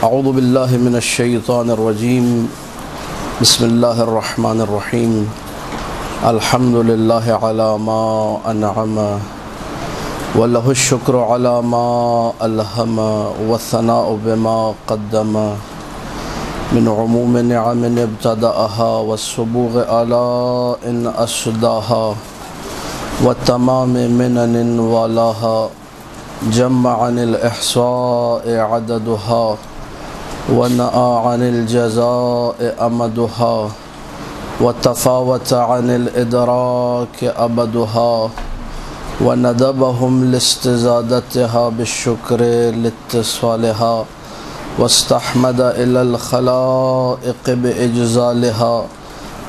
اعوذ باللہ من الشیطان الرجیم بسم اللہ الرحمن الرحیم الحمد للہ علی ما انعم ولہ الشکر علی ما الہم والثناء بما قدم من عموم نعم ابتدأها والسبوغ آلاء أسداها والتمام منن والاها جمع عن الإحصاء عددها ونأى عن الجزاء أمدها وتفاوت عن الإدراك أبدها وندبهم لاستزادتها بالشكر لاتصالها واستحمد إلى الخلائق بإجزالها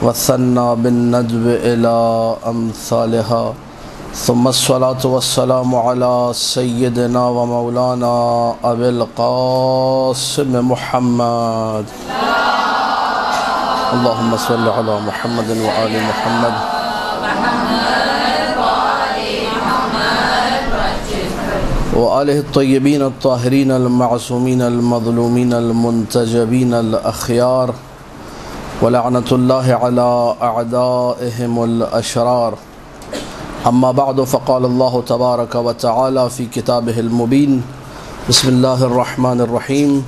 وثنى بالندب إلى أمثالها ثم الصلاة والسلام على سيدنا ومولانا أبي القاسم محمد اللهم صل على محمد وآل محمد وآله الطيبين الطاهرين المعصومين المظلومين المنتجبين الأخيار ولعنة الله على أعدائهم الأشرار أما بعد فقال الله تبارك وتعالى في كتابه المبين بسم الله الرحمن الرحيم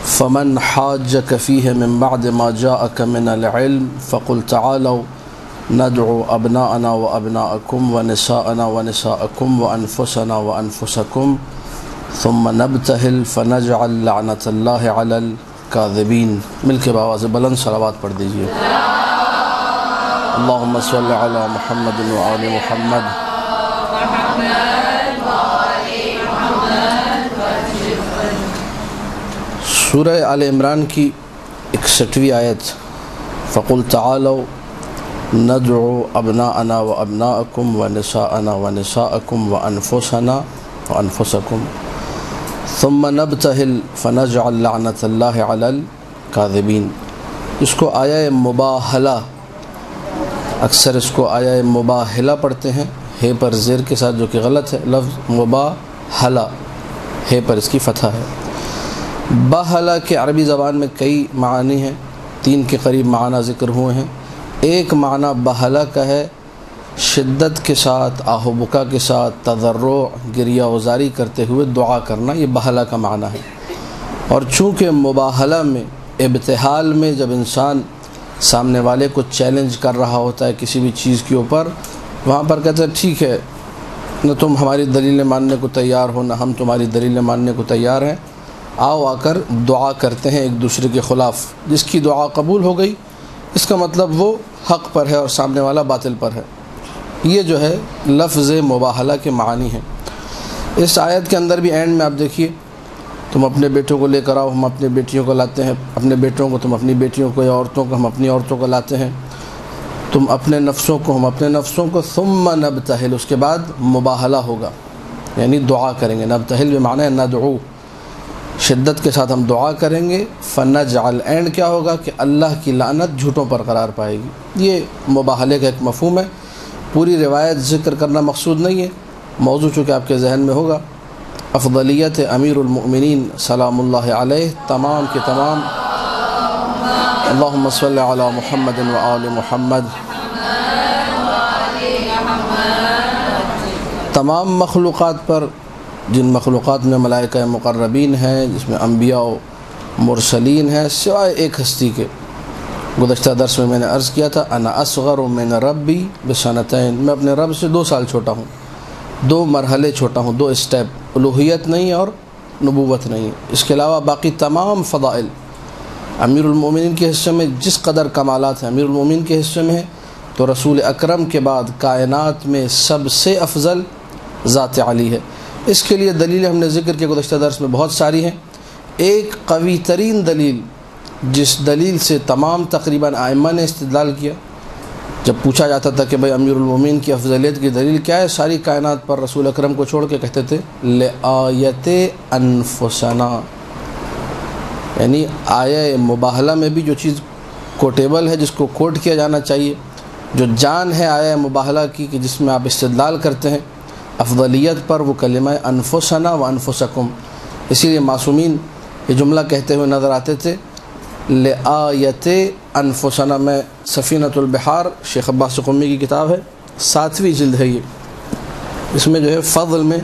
فمن حاجك فيه من بعد ما جاءك من العلم فقل تعالوا ندعو أبناءنا وأبناءكم ونساءنا ونساءكم وأنفسنا وأنفسكم ثم نبتهل فنجعل لعنة الله على الكاذبين مل کے باواز بلند صلوات پڑھ دیجئے اللهم صل على محمد وآل محمد سورہ آل عمران کی 61ویں آیت فقل تعالوا ندعو ابناءنا وابناءکم ونساءنا ونساءکم وانفسنا وانفسکم ثم نبتهل فنجعل لعنة الله على الكاذبین اس کو آیہ مباہلہ اکثر اس کو آیہ مباہلہ پڑھتے ہیں ہے پر زیر کے ساتھ جو کہ غلط ہے لفظ مباہلہ ہے پر اس کی فتح ہے باہلہ کے عربی زبان میں کئی معانی ہیں 3 کے قریب معنی ذکر ہوئے ہیں ایک معنی بہلہ کا ہے شدت کے ساتھ آہ و بکا کے ساتھ تضرع گریہ وزاری کرتے ہوئے دعا کرنا یہ بہلہ کا معنی ہے اور چونکہ مباہلہ میں ابتحال میں جب انسان سامنے والے کو چیلنج کر رہا ہوتا ہے کسی بھی چیز کے اوپر وہاں پر کہتا ہے ٹھیک ہے نہ تم ہماری دلیلیں ماننے کو تیار ہو نہ ہم تمہاری دلیلیں ماننے کو تیار ہیں آؤ آ کر دعا کرتے ہیں ایک دوسرے کے خلاف جس کی دعا قبول ہو گئی اس کا مطلب وہ حق پر ہے اور سامنے والا باطل پر ہے یہ جو ہے لفظ مباہلہ کے معانی ہیں اس آیت کے اندر بھی اینڈ میں آپ دیکھیے تم اپنے بیٹوں کو لے کر آؤ ہم اپنے بیٹیوں کو لاتے ہیں اپنے بیٹوں کو تم اپنی بیٹیوں کو یا عورتوں کو ہم اپنی عورتوں کو لاتے ہیں تم اپنے نفسوں کو ہم اپنے نفسوں کو ثم نبتہل اس کے بعد مباہلہ ہوگا یعنی دعا کریں گے نبتہل بمعنی ندعو شدت کے ساتھ ہم دعا کریں گے فنجعل اینڈ کیا ہوگا کہ اللہ کی لعنت جھوٹوں پر قرار پائے گی یہ مباہلے کا ایک مفہوم ہے پوری روایت ذکر کرنا مقصود نہیں ہے موضوع چونکہ آپ کے ذہن میں ہوگا افضلیت امیر المؤمنین سلام اللہ علیہ تمام کے تمام اللہم صلی علی محمد وآل محمد تمام مخلوقات پر جن مخلوقات میں ملائکہ مقربین ہیں جس میں انبیاء و مرسلین ہیں سوائے ایک ہستی کے گزشتہ درس میں نے عرض کیا تھا انا اصغر من ربی بسنتین میں اپنے رب سے 2 سال چھوٹا ہوں 2 مرحلے چھوٹا ہوں 2 اسٹیپ الوہیت نہیں اور نبوت نہیں اس کے علاوہ باقی تمام فضائل امیر المومنین کے حصے میں جس قدر کمالات ہیں امیر المومنین کے حصے میں ہیں تو رسول اکرم کے بعد کائنات میں سب سے افضل ذات علی ہے اس کے لیے دلیلیں ہم نے ذکر کے گزشتہ درس میں بہت ساری ہیں ایک قوی ترین دلیل جس دلیل سے تمام تقریباً ائمہ نے استدلال کیا جب پوچھا جاتا تھا کہ بھئی امیر المومنین کی افضلیت کی دلیل کیا ہے ساری کائنات پر رسول اکرم کو چھوڑ کے کہتے تھے لآیت انفسنا یعنی آیہ مباہلہ میں بھی جو چیز کوٹیبل ہے جس کو کوٹ کیا جانا چاہیے جو جان ہے آیہ مباہلہ کی کہ جس میں آپ استدلال کرتے ہیں افضلیت پر وہ کلمہ انفسنا و انفسکم، اسی لیے معصومین یہ جملہ کہتے ہوئے نظر آتے تھے، لآیت انفسنا میں سفینۃ البحار شیخ عباس قمی کی کتاب ہے، 7ویں جلد ہے یہ، اس میں جو ہے فضل میں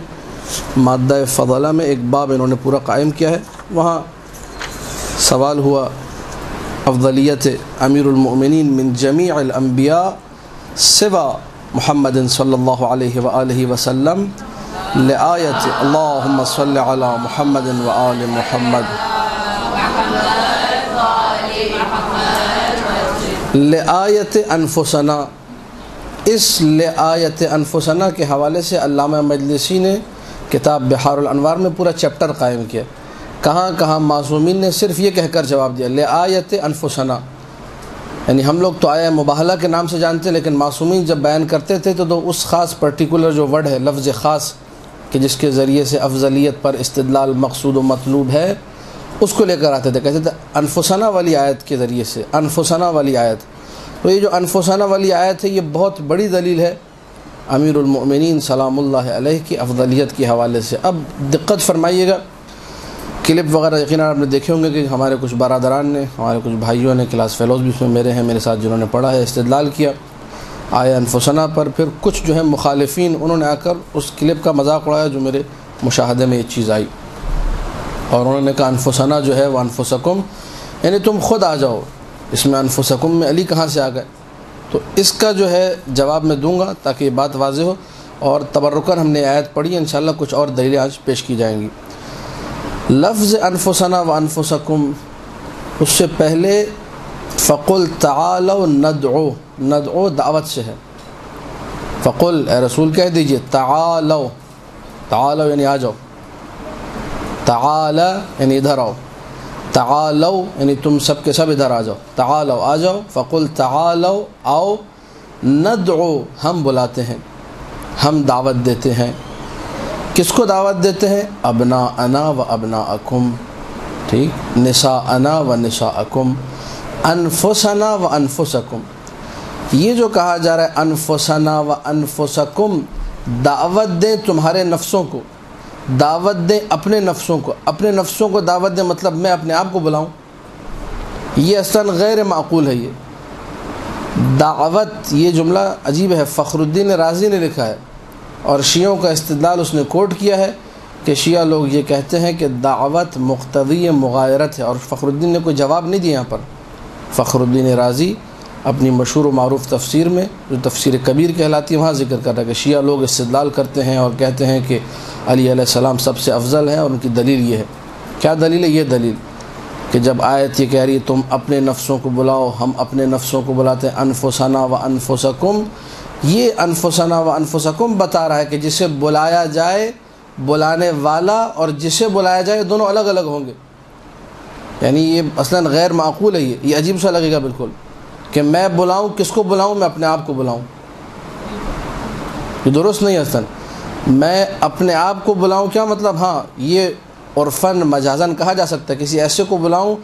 مادہ فضلہ میں ایک باب انہوں نے پورا قائم کیا ہے۔ وہاں سوال ہوا افضلیت امیر المؤمنین من جمیع الانبیاء سوا محمد صلی اللہ علیہ وآلہ وسلم لآیت اللہم صلی علی محمد وآل محمد لآیت انفسنا۔ اس لآیت انفسنا کے حوالے سے علامہ مجلسی نے کتاب بحار الانوار میں پورا چیپٹر قائم کیا، کہاں کہاں معصومین نے صرف یہ کہہ کر جواب دیا لآیت انفسنا، یعنی ہم لوگ تو آیا مباہلہ کے نام سے جانتے، لیکن معصومین جب بیان کرتے تھے تو اس خاص پرٹیکولر جو ورڈ ہے، لفظ خاص کہ جس کے ذریعے سے افضلیت پر استدلال مقصود و مطلوب ہے، اس کو لے کر آتے تھے، کہتے تھے انفسنا والی آیت کے ذریعے سے، انفسنا والی آیت۔ تو یہ جو انفسنا والی آیت ہے یہ بہت بڑی دلیل ہے امیر المؤمنین سلام اللہ علیہ کی افضلیت کے حوالے سے۔ اب دقت فرمائیے گا، کلپ وغیرہ یقیناً آپ نے دیکھے ہوں گے کہ ہمارے کچھ برادران نے، ہمارے کچھ بھائیوں نے، کلاس فیلوز بھی اس میں میرے ہیں، میرے ساتھ جنہوں نے پڑھا ہے، استدلال کیا آیا انفسنا پر۔ پھر کچھ جو ہے مخالفین انہوں نے آ کر اس کلپ کا مذاق اڑایا جو میرے مشاہدے میں یہ چیز آئی، اور انہوں نے کہا انفسنا جو ہے وہ انفسکم، یعنی تم خود آ جاؤ، اس میں انفسکم میں علی کہاں سے آ گئے؟ تو اس کا جو ہے جواب میں دوں گا تاکہ یہ بات واضح ہو، اور تبرکاً ہم نے آیت پڑھی ہے، انشاءاللہ کچھ اور دلیلیں آج پیش کی جائیں گی۔ لفظ انفسنا و انفسکم، اس سے پہلے فقل تعالوا ندعو، ندعو دعوت سے ہے، فقل اے رسول کہہ دیجئے تعالوا، تعالوا یعنی آ جاؤ، تعالی یعنی ادھر آؤ، تعالوا یعنی تم سب کے سب ادھر آ جاؤ، تعالوا آ جاؤ، فقل تعالوا آؤ، ندعو ہم بلاتے ہیں، ہم دعوت دیتے ہیں، کس کو دعوت دیتے ہیں؟ ابناءنا و ابناءکم، ٹھیک، نساءنا و نساءکم، انفسنا و انفسکم۔ یہ جو کہا جا رہا ہے انفسنا و انفسکم، دعوت دیں تمہارے نفسوں کو، دعوت دیں اپنے نفسوں کو، اپنے نفسوں کو دعوت دیں مطلب میں اپنے آپ کو بلاؤں، یہ اصلاً غیر معقول ہے۔ یہ دعوت، یہ جملہ عجیب ہے، فخر الدین رازی نے لکھا ہے، اور شیعوں کا استدلال اس نے کوٹ کیا ہے کہ شیعہ لوگ یہ کہتے ہیں کہ دعوت مقتضی مغایرت ہے، اور فخر الدین نے کوئی جواب نہیں دیا یہاں پر۔ فخر الدین رازی اپنی مشہور و معروف تفسیر میں جو تفسیر کبیر کہلاتی ہے وہاں ذکر کر رہا ہے کہ شیعہ لوگ استدلال کرتے ہیں اور کہتے ہیں کہ علی علیہ السلام سب سے افضل ہیں، اور ان کی دلیل یہ ہے۔ کیا دلیل ہے؟ یہ دلیل کہ جب آیت یہ کہہ رہی ہے تم اپنے نفسوں کو بلاؤ، ہم اپنے نفسوں کو بلاتے ہیں، انفسنا و انفسکم، یہ انفسنا و انفسکم بتا رہا ہے کہ جسے بلایا جائے، بلانے والا اور جسے بلایا جائے دونوں الگ الگ ہوں گے، یعنی یہ اصلاً غیر معقول ہے۔ یہ عجیب سا لگے گا بالکل کہ میں بلاؤں، کس کو بلاؤں؟ میں اپنے آپ کو بلاؤں، یہ درست نہیں ہے اصلاً۔ میں اپنے آپ کو بلاؤں کیا مطلب؟ ہاں یہ عرفاً مجازاً کہا جا سکتا ہے، کسی ایسے کو بلاؤں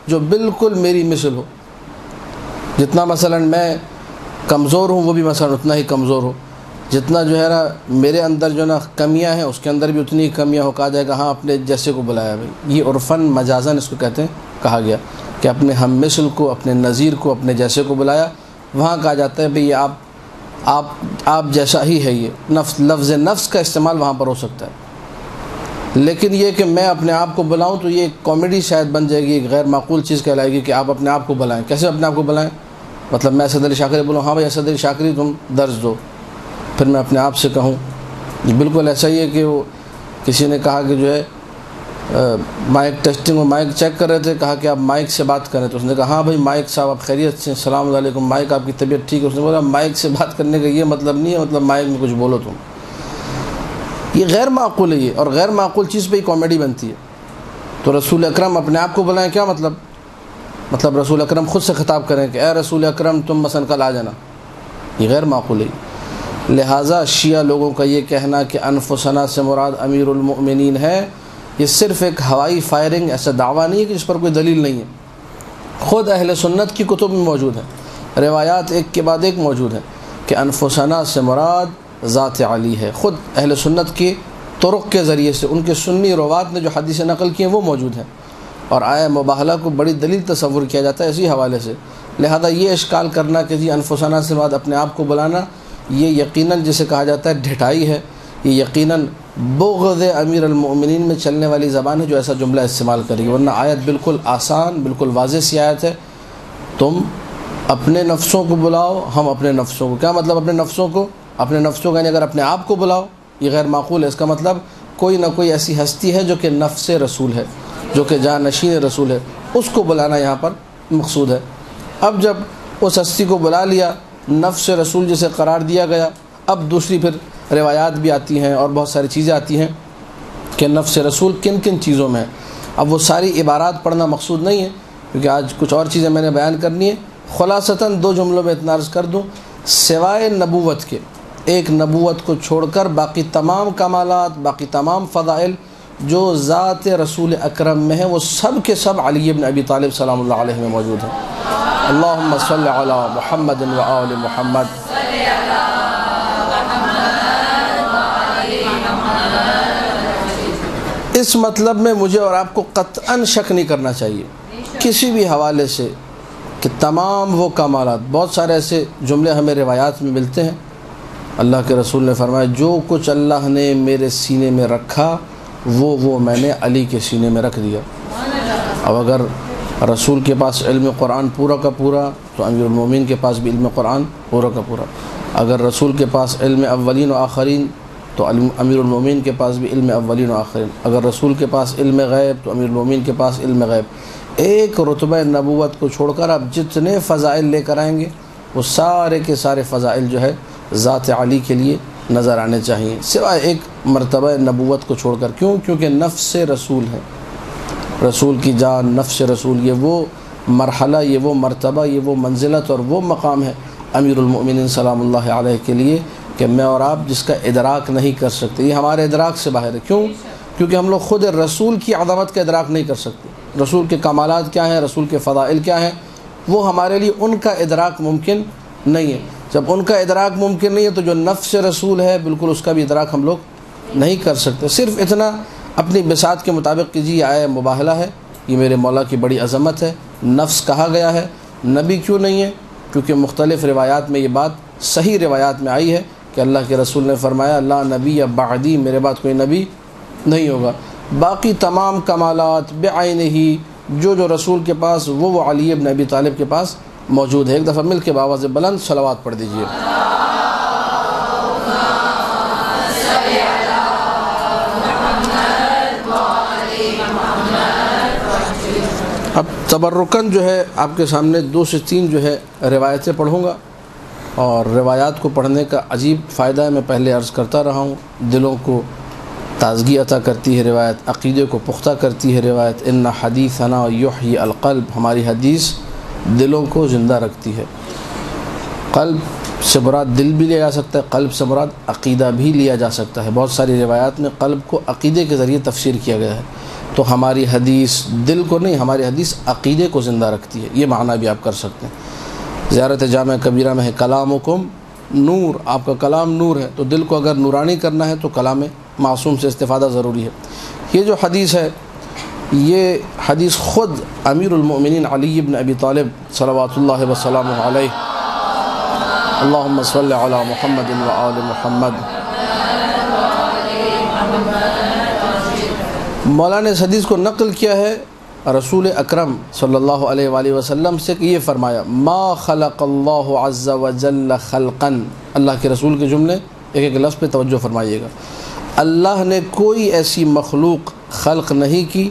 جو بالکل میری مثل ہو، جتنا مثلاً میں کمزور ہوں وہ بھی مثلاً اتنا ہی کمزور ہو، جتنا جو ہے نا میرے اندر جو نا کمیاں ہیں اس کے اندر بھی اتنی ہی کمیاں ہو، کہا جائے گا ہاں اپنے جیسے کو بلایا بھائی۔ یہ عرفاً مجازاً اس کو کہتے ہیں، کہا گیا کہ اپنے ہم مثل کو، اپنے نظیر کو، اپنے جیسے کو بلایا۔ وہاں کہا جاتا ہے بھئی یہ آپ جیسا ہی ہے، یہ لفظ نفس کا استعمال وہاں پر ہو سکتا ہے، لیکن یہ کہ میں اپنے آپ کو بلاؤں تو یہ کامیڈی شاید بن جائے گی، ایک غیر معقول چیز کہلائے گی کہ آپ اپنے آپ کو بلائیں۔ کیسے اپنے آپ کو بلائیں؟ مطلب میں اسد علی شاکری بولوں ہاں بھائی اسد علی شاکری تم درج دو، پھر میں اپنے آپ سے کہوں۔ بالکل ایسا ہی ہے کہ وہ کسی نے کہا کہ جو ہے مائک ٹیسٹنگ میں مائک چیک کر رہے تھے، کہا کہ آپ مائک سے بات کریں، تو اس نے کہا ہاں بھائی مائک صاحب آپ خیریت سے، السلام علیکم مائک آپ کی طبیعت ٹھیک ہے؟ اس نے بولا مائک سے بات کرنے کا یہ مطلب نہیں ہے، مطلب مائک میں کچھ بولو تم۔ یہ غیر معقول ہے یہ، اور غیر معقول چیز پہ ہی کامیڈی بنتی ہے۔ تو رسول اکرم اپنے آپ کو بلائیں کیا مطلب؟ مطلب رسول اکرم خود سے خطاب کریں کہ اے رسول اکرم تم مثلا کل آ جانا، یہ غیر معقول ہے۔ لہٰذا شیعہ لوگوں کا یہ کہنا کہ انفسنا سے مراد امیر المؤمنین ہے، یہ صرف ایک ہوائی فائرنگ، ایسا دعویٰ نہیں ہے کہ جس پر کوئی دلیل نہیں ہے۔ خود اہل سنت کی کتب میں موجود ہیں، روایات ایک کے بعد ایک موجود ہیں کہ انفسنا سے مراد ذات علی ہے۔ خود اہل سنت کی طرق کے ذریعے سے ان کے سنی روات نے جو حدیث نقل کی ہیں وہ موجود ہیں۔ اور آیا مباہلہ کو بڑی دلیل تصور کیا جاتا ہے اسی حوالے سے، لہذا یہ اشکال کرنا کہ جی انفسنا سے بعد اپنے آپ کو بلانا، یہ یقیناً جسے کہا جاتا ہے ڈھٹائی ہے، یہ یقیناً بغض امیر المؤمنین میں چلنے والی زبان ہے جو ایسا جملہ استعمال کرے گی، ورنہ آیت بالکل آسان، بالکل واضح سی آیت ہے، تم اپنے نفسوں کو بلاؤ، ہم اپنے نفسوں کو۔ کیا مطلب اپنے نفسوں کو؟ اپنے نفسوں کا یعنی اگر اپنے آپ کو بلاؤ یہ غیر معقول ہے، اس کا مطلب کوئی نہ کوئی ایسی ہستی ہے جو کہ نفس رسول ہے، جو کہ جانشین رسول ہے، اس کو بلانا یہاں پر مقصود ہے۔ اب جب اس ہستی کو بلا لیا، نفس رسول جسے قرار دیا گیا، اب دوسری پھر روایات بھی آتی ہیں اور بہت ساری چیزیں آتی ہیں کہ نفس رسول کن کن چیزوں میں ہے۔ اب وہ ساری عبارات پڑھنا مقصود نہیں ہے کیونکہ آج کچھ اور چیزیں میں نے بیان کرنی ہے، خلاصتاً 2 جملوں میں اتنا عرض کر دوں، سوائے نبوت کے، ایک نبوت کو چھوڑ کر باقی تمام کمالات، باقی تمام فضائل جو ذات رسول اکرم میں ہیں وہ سب کے سب علی بن ابی طالب سلام اللہ علیہ میں موجود ہیں۔ اللہم صلی علی محمد و آل محمد۔ اس مطلب میں مجھے اور آپ کو قطعاً شک نہیں کرنا چاہیے کسی بھی حوالے سے کہ تمام وہ کمالات، بہت سارے ایسے جملے ہمیں روایات میں ملتے ہیں، اللہ کے رسول نے فرمایا جو کچھ اللہ نے میرے سینے میں رکھا وہ میں نے علی کے سینے میں رکھ دیا۔ اب اگر رسول کے پاس علم قرآن پورا کا پورا تو امیر المومنین کے پاس بھی علم قرآن پورا کا پورا، اگر رسول کے پاس علم اولین و آخرین تو امیر المومنین کے پاس بھی علم اولین و آخرین، اگر رسول کے پاس علم غیب تو امیر المومنین کے پاس علم غیب۔ ایک رتبہ نبوت کو چھوڑ کر آپ جتنے فضائل لے کر آئیں گے وہ سارے کے سارے فضائل جو ہے ذات علی کے لیے نظر آنے چاہیے، سوائے ایک مرتبہ نبوت کو چھوڑ کر۔ کیوں؟ کیونکہ نفس رسول ہے، رسول کی جان، نفس رسول، یہ وہ مرحلہ، یہ وہ مرتبہ، یہ وہ منزلت اور وہ مقام ہے امیر المؤمنین سلام اللہ علیہ کے لیے کہ میں اور آپ جس کا ادراک نہیں کر سکتے، یہ ہمارے ادراک سے باہر ہے۔ کیوں؟ کیونکہ ہم لوگ خود رسول کی عظمت کا ادراک نہیں کر سکتے، رسول کے کمالات کیا ہیں، رسول کے فضائل کیا ہیں، وہ ہمارے لیے ان کا ادراک ممکن نہیں ہے۔ جب ان کا ادراک ممکن نہیں ہے تو جو نفس رسول ہے بالکل اس کا بھی ادراک ہم لوگ نہیں کر سکتے۔ صرف اتنا اپنی بساط کے مطابق کیجیے، یہ آیا مباہلہ ہے، یہ میرے مولا کی بڑی عظمت ہے، نفس کہا گیا ہے، نبی کیوں نہیں ہے؟ کیونکہ مختلف روایات میں یہ بات صحیح روایات میں آئی ہے کہ اللہ کے رسول نے فرمایا لا نبی بعدی، میرے بعد کوئی نبی نہیں ہوگا۔ باقی تمام کمالات بعینہ جو رسول کے پاس وہ علی بن ابی طالب کے پاس موجود ہے۔ ایک دفعہ مل کے بآواز بلند صلوات پڑھ دیجئے۔ اب تبرکن جو ہے آپ کے سامنے 2 سے 3 جو ہے روایتیں پڑھوں گا، اور روایات کو پڑھنے کا عجیب فائدہ ہے، میں پہلے عرض کرتا رہا ہوں، دلوں کو تازگی عطا کرتی ہے روایت، عقیدے کو پختہ کرتی ہے روایت۔ ان حدیثنا یحیی القلب، ہماری حدیث دلوں کو زندہ رکھتی ہے۔ قلب سے مراد دل بھی لیا جا سکتا ہے، قلب سے مراد عقیدہ بھی لیا جا سکتا ہے۔ بہت ساری روایات میں قلب کو عقیدے کے ذریعے تفسیر کیا گیا ہے، تو ہماری حدیث دل کو نہیں، ہماری حدیث عقیدے کو زندہ رکھتی ہے، یہ معنی بھی آپ کر سکتے ہیں۔ زیارت جامع کبیرہ میں ہے کلامکم نور، آپ کا کلام نور ہے، تو دل کو اگر نورانی کرنا ہے تو کلام معصوم سے استفادہ ضروری ہے۔ یہ جو حدیث ہے یہ حدیث خود امیر المؤمنین علی بن ابی طالب صلوات اللہ وسلامہ علیہ، اللہم صلی علی محمد و آل محمد، مولا نے اس حدیث کو نقل کیا ہے رسول اکرم صلی اللہ علیہ وآلہ وسلم سے کہ یہ فرمایا ما خلق اللہ عز وجل خلقا، اللہ کے رسول کے جملے ایک ایک لفظ پہ توجہ فرمائیے گا، اللہ نے کوئی ایسی مخلوق خلق نہیں کی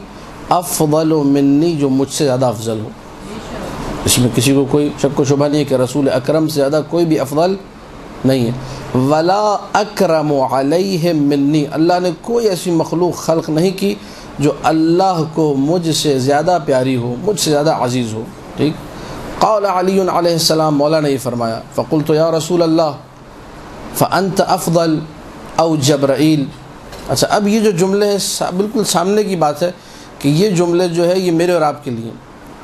افضل منی، جو مجھ سے زیادہ افضل ہو۔ اس میں کسی کو کوئی شک و شبہ نہیں ہے کہ رسول اکرم سے زیادہ کوئی بھی افضل نہیں ہے۔ ولا اکرم علیہ منی، اللہ نے کوئی ایسی مخلوق خلق نہیں کی جو اللہ کو مجھ سے زیادہ پیاری ہو، مجھ سے زیادہ عزیز ہو۔ ٹھیک۔ قال علی علیہ السلام، مولا نے یہ فرمایا، فقلت یا رسول اللہ فانت افضل او جبرائیل۔ اچھا، اب یہ جو جملے ہیں بالکل سامنے کی بات ہے کہ یہ جملے جو ہے یہ میرے اور آپ کے لیے،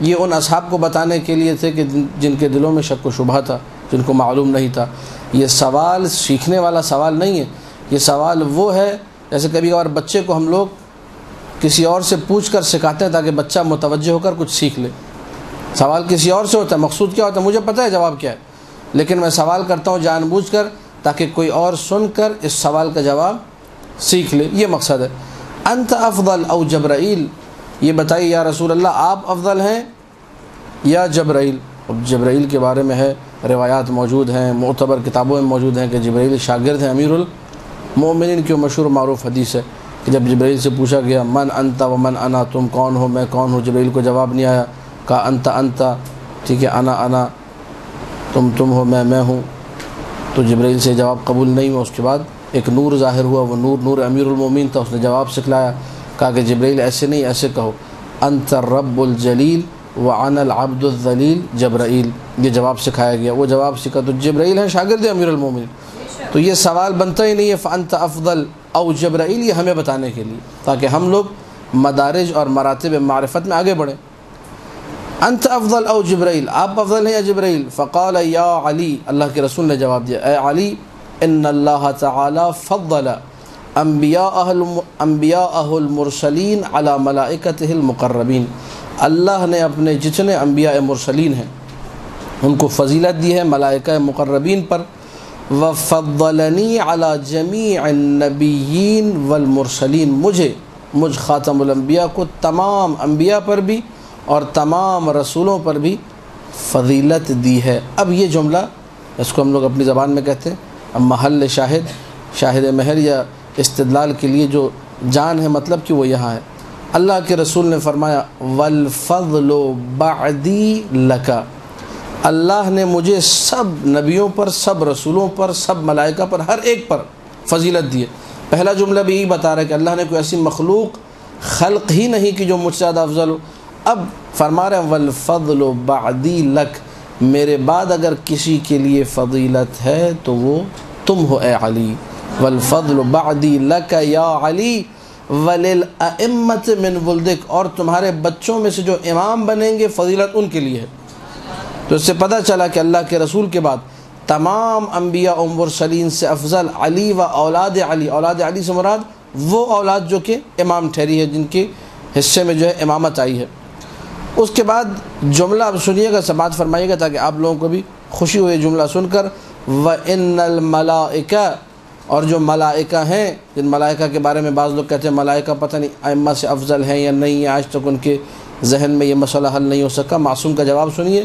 یہ ان اصحاب کو بتانے کے لیے تھے کہ جن کے دلوں میں شک و شبہ تھا، جن کو معلوم نہیں تھا۔ یہ سوال سیکھنے والا سوال نہیں ہے، یہ سوال وہ ہے جیسے کبھی کبھار بچے کو ہم لوگ کسی اور سے پوچھ کر سکھاتے ہیں تاکہ بچہ متوجہ ہو کر کچھ سیکھ لے۔ سوال کسی اور سے ہوتا ہے، مقصود کیا ہوتا ہے مجھے پتہ ہے جواب کیا ہے، لیکن میں سوال کرتا ہوں جان بوجھ کر تاکہ کوئی اور سن کر اس سوال کا جواب سیکھ لے، یہ مقصد ہے۔ انت افضل او جبرائیل، یہ بتائیے یا رسول اللہ آپ افضل ہیں یا جبرائیل؟ اب جبرائیل کے بارے میں ہے روایات موجود ہیں، معتبر کتابوں میں موجود ہیں کہ جبرائیل شاگرد ہیں امیر المومنین کی، مشہور معروف حدیث ہے کہ جب جبرائیل سے پوچھا گیا من انت و من انا، تم کون ہو میں کون ہوں، جبرائیل کو جواب نہیں آیا، کہا انت انت، ٹھیک ہے، انا تم ہو میں ہوں، تو جبرائیل سے جواب قبول نہیں ہوا۔ اس کے بعد ایک نور ظاہر ہوا، وہ نور امیر المومنین تھا، اس نے جواب سکھلایا، کہا کہ جبرائیل ایسے نہیں، ایسے کہو انت الرب الجلیل وعن العبد الذلیل جبرائیل، یہ جواب سکھایا گیا، وہ جواب سکھا، تو جبرائیل ہیں شاگرد امیر المومنین، تو یہ سوال بنتا ہی نہیں ہے فانت افضل او جبرائیل، یہ ہمیں بتانے کے لیے تاکہ ہم لوگ مدارج اور مراتب معرفت میں آگے بڑھیں۔ انت افضل او جبرائیل، آپ افضل ہیں یا جبرائیل؟ فقال یا علی، اللہ کے رسول نے جواب دیا، اے علی ان اللہ تعالی فضل انبیاءہ المرسلین علی ملائکتہ المقربین، اللہ نے اپنے جتنے انبیاء مرسلین ہیں ان کو فضیلت دی ہے ملائکہ مقربین پر، وفضلنی علی جمیع النبیین والمرسلین، مجھ خاتم الانبیاء کو تمام انبیاء پر بھی اور تمام رسولوں پر بھی فضیلت دی ہے۔ اب یہ جملہ، اس کو ہم لوگ اپنی زبان میں کہتے ہیں، اب محل شاہد مہر یا استدلال کے لیے جو جان ہے مطلب کہ وہ یہاں ہے۔ اللہ کے رسول نے فرمایا والفضل بعدی لک، اللہ نے مجھے سب نبیوں پر، سب رسولوں پر، سب ملائکہ پر، ہر ایک پر فضیلت دی ہے۔ پہلا جملہ بھی یہی بتا رہا ہے کہ اللہ نے کوئی ایسی مخلوق خلق ہی نہیں کہ جو مجھ سے زیادہ افضل ہو۔ اب فرما رہے ہیں والفضل بعدی لک، میرے بعد اگر کسی کے لیے فضیلت ہے تو وہ تم ہو اے علی، والفضل بعدی لک یا علی وللائمۃ من ولدک، اور تمہارے بچوں میں سے جو امام بنیں گے فضیلت ان کے لیے ہے۔ تو اس سے پتہ چلا کہ اللہ کے رسول کے بعد تمام انبیاء و مرسلین سے افضل علی و اولاد علی، اولاد علی سے مراد وہ اولاد جو کہ امام ٹھہری ہے، جن کے حصے میں جو ہے امامت آئی ہے۔ اس کے بعد جملہ اب سنیے گا، سماعت فرمائیے گا تاکہ آپ لوگوں کو بھی خوشی ہوئی جملہ سن کر، وَإِنَّ الْمَلَائِكَةَ، اور جو ملائکہ ہیں، جن ملائکہ کے بارے میں بعض لوگ کہتے ہیں ملائکہ پتہ نہیں ائمہ سے افضل ہیں یا نہیں ہے، آج تک ان کے ذہن میں یہ مسئلہ حل نہیں ہو سکا۔ معصوم کا جواب سنیے،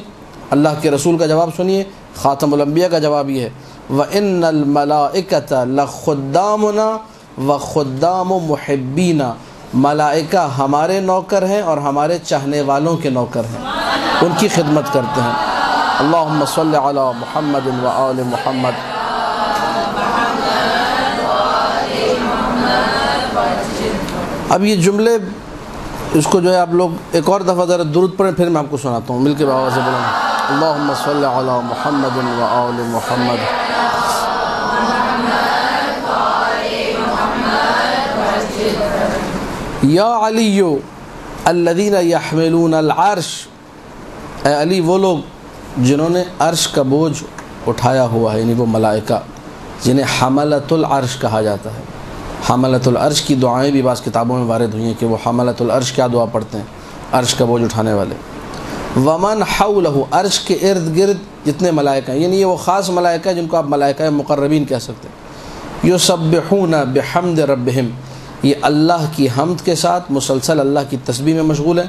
اللہ کے رسول کا جواب سنیے، خاتم الانبیاء کا جواب یہ ہے وَإِنَّ الْمَلَائِكَةَ لَخُدَّامُنَا وَخُدَّامُ مُحِبِّينَ، ملائکہ ہمارے نوکر ہیں اور ہمارے چاہنے والوں کے نوکر ہیں، ان کی خدمت کرتے ہیں۔ اللہم صلی علی محمد و آل محمد۔ اب یہ جملے اس کو جو ہے آپ لوگ ایک اور دفعہ ذرا درود پڑھیں، پھر میں آپ کو سناتا ہوں، مل کے آواز سے بولیں اللہم صلی علی محمد و آل محمد۔ یا علی الذین یحملون العرش، اے علی وہ لوگ جنہوں نے عرش کا بوجھ اٹھایا ہوا ہے، یعنی وہ ملائکہ جنہیں حملۃ العرش کہا جاتا ہے۔ حملۃ العرش کی دعائیں بھی بعض کتابوں میں وارد ہوئی ہیں کہ وہ حملۃ العرش کیا دعا پڑھتے ہیں، عرش کا بوجھ اٹھانے والے۔ ومن حولہ، عرش کے ارد گرد جتنے ملائکہ ہیں، یعنی یہ وہ خاص ملائکہ ہیں جن کو آپ ملائکہ مقربین کہہ سکتے ہیں۔ یسبحون بحمد ربہم، یہ اللہ کی حمد کے ساتھ مسلسل اللہ کی تسبیح میں مشغول ہیں۔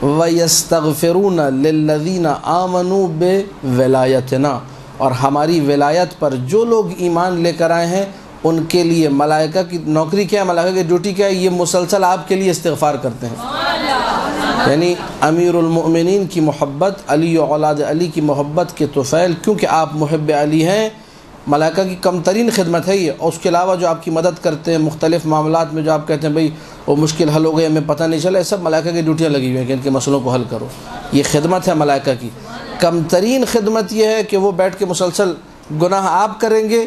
وَيَسْتَغْفِرُونَ لِلَّذِينَ آمَنُوا بِوِلَایَتِنَا، اور ہماری ولایت پر جو لوگ ایمان لے کر آئے ہیں ان کے لیے ملائکہ کی نوکری کیا ہے، ملائکہ کی ڈیوٹی کیا ہے، یہ مسلسل آپ کے لیے استغفار کرتے ہیں۔ یعنی امیر المؤمنین کی محبت، علی و اولاد علی کی محبت کے طفیل، کیونکہ آپ محب علی ہیں، ملائکہ کی کم ترین خدمت ہے یہ، اور اس کے علاوہ جو آپ کی مدد کرتے ہیں مختلف معاملات میں، جو آپ کہتے ہیں بھئی وہ مشکل حل ہو گئی ہمیں پتہ نہیں چلا، یہ سب ملائکہ کی ڈیوٹیاں لگی ہوئی ہیں کہ ان کے مسئلوں کو حل کرو، یہ خدمت ہے ملائکہ کی۔ کم ترین خدمت یہ ہے کہ وہ بیٹھ کے مسلسل گناہ آپ کریں گے،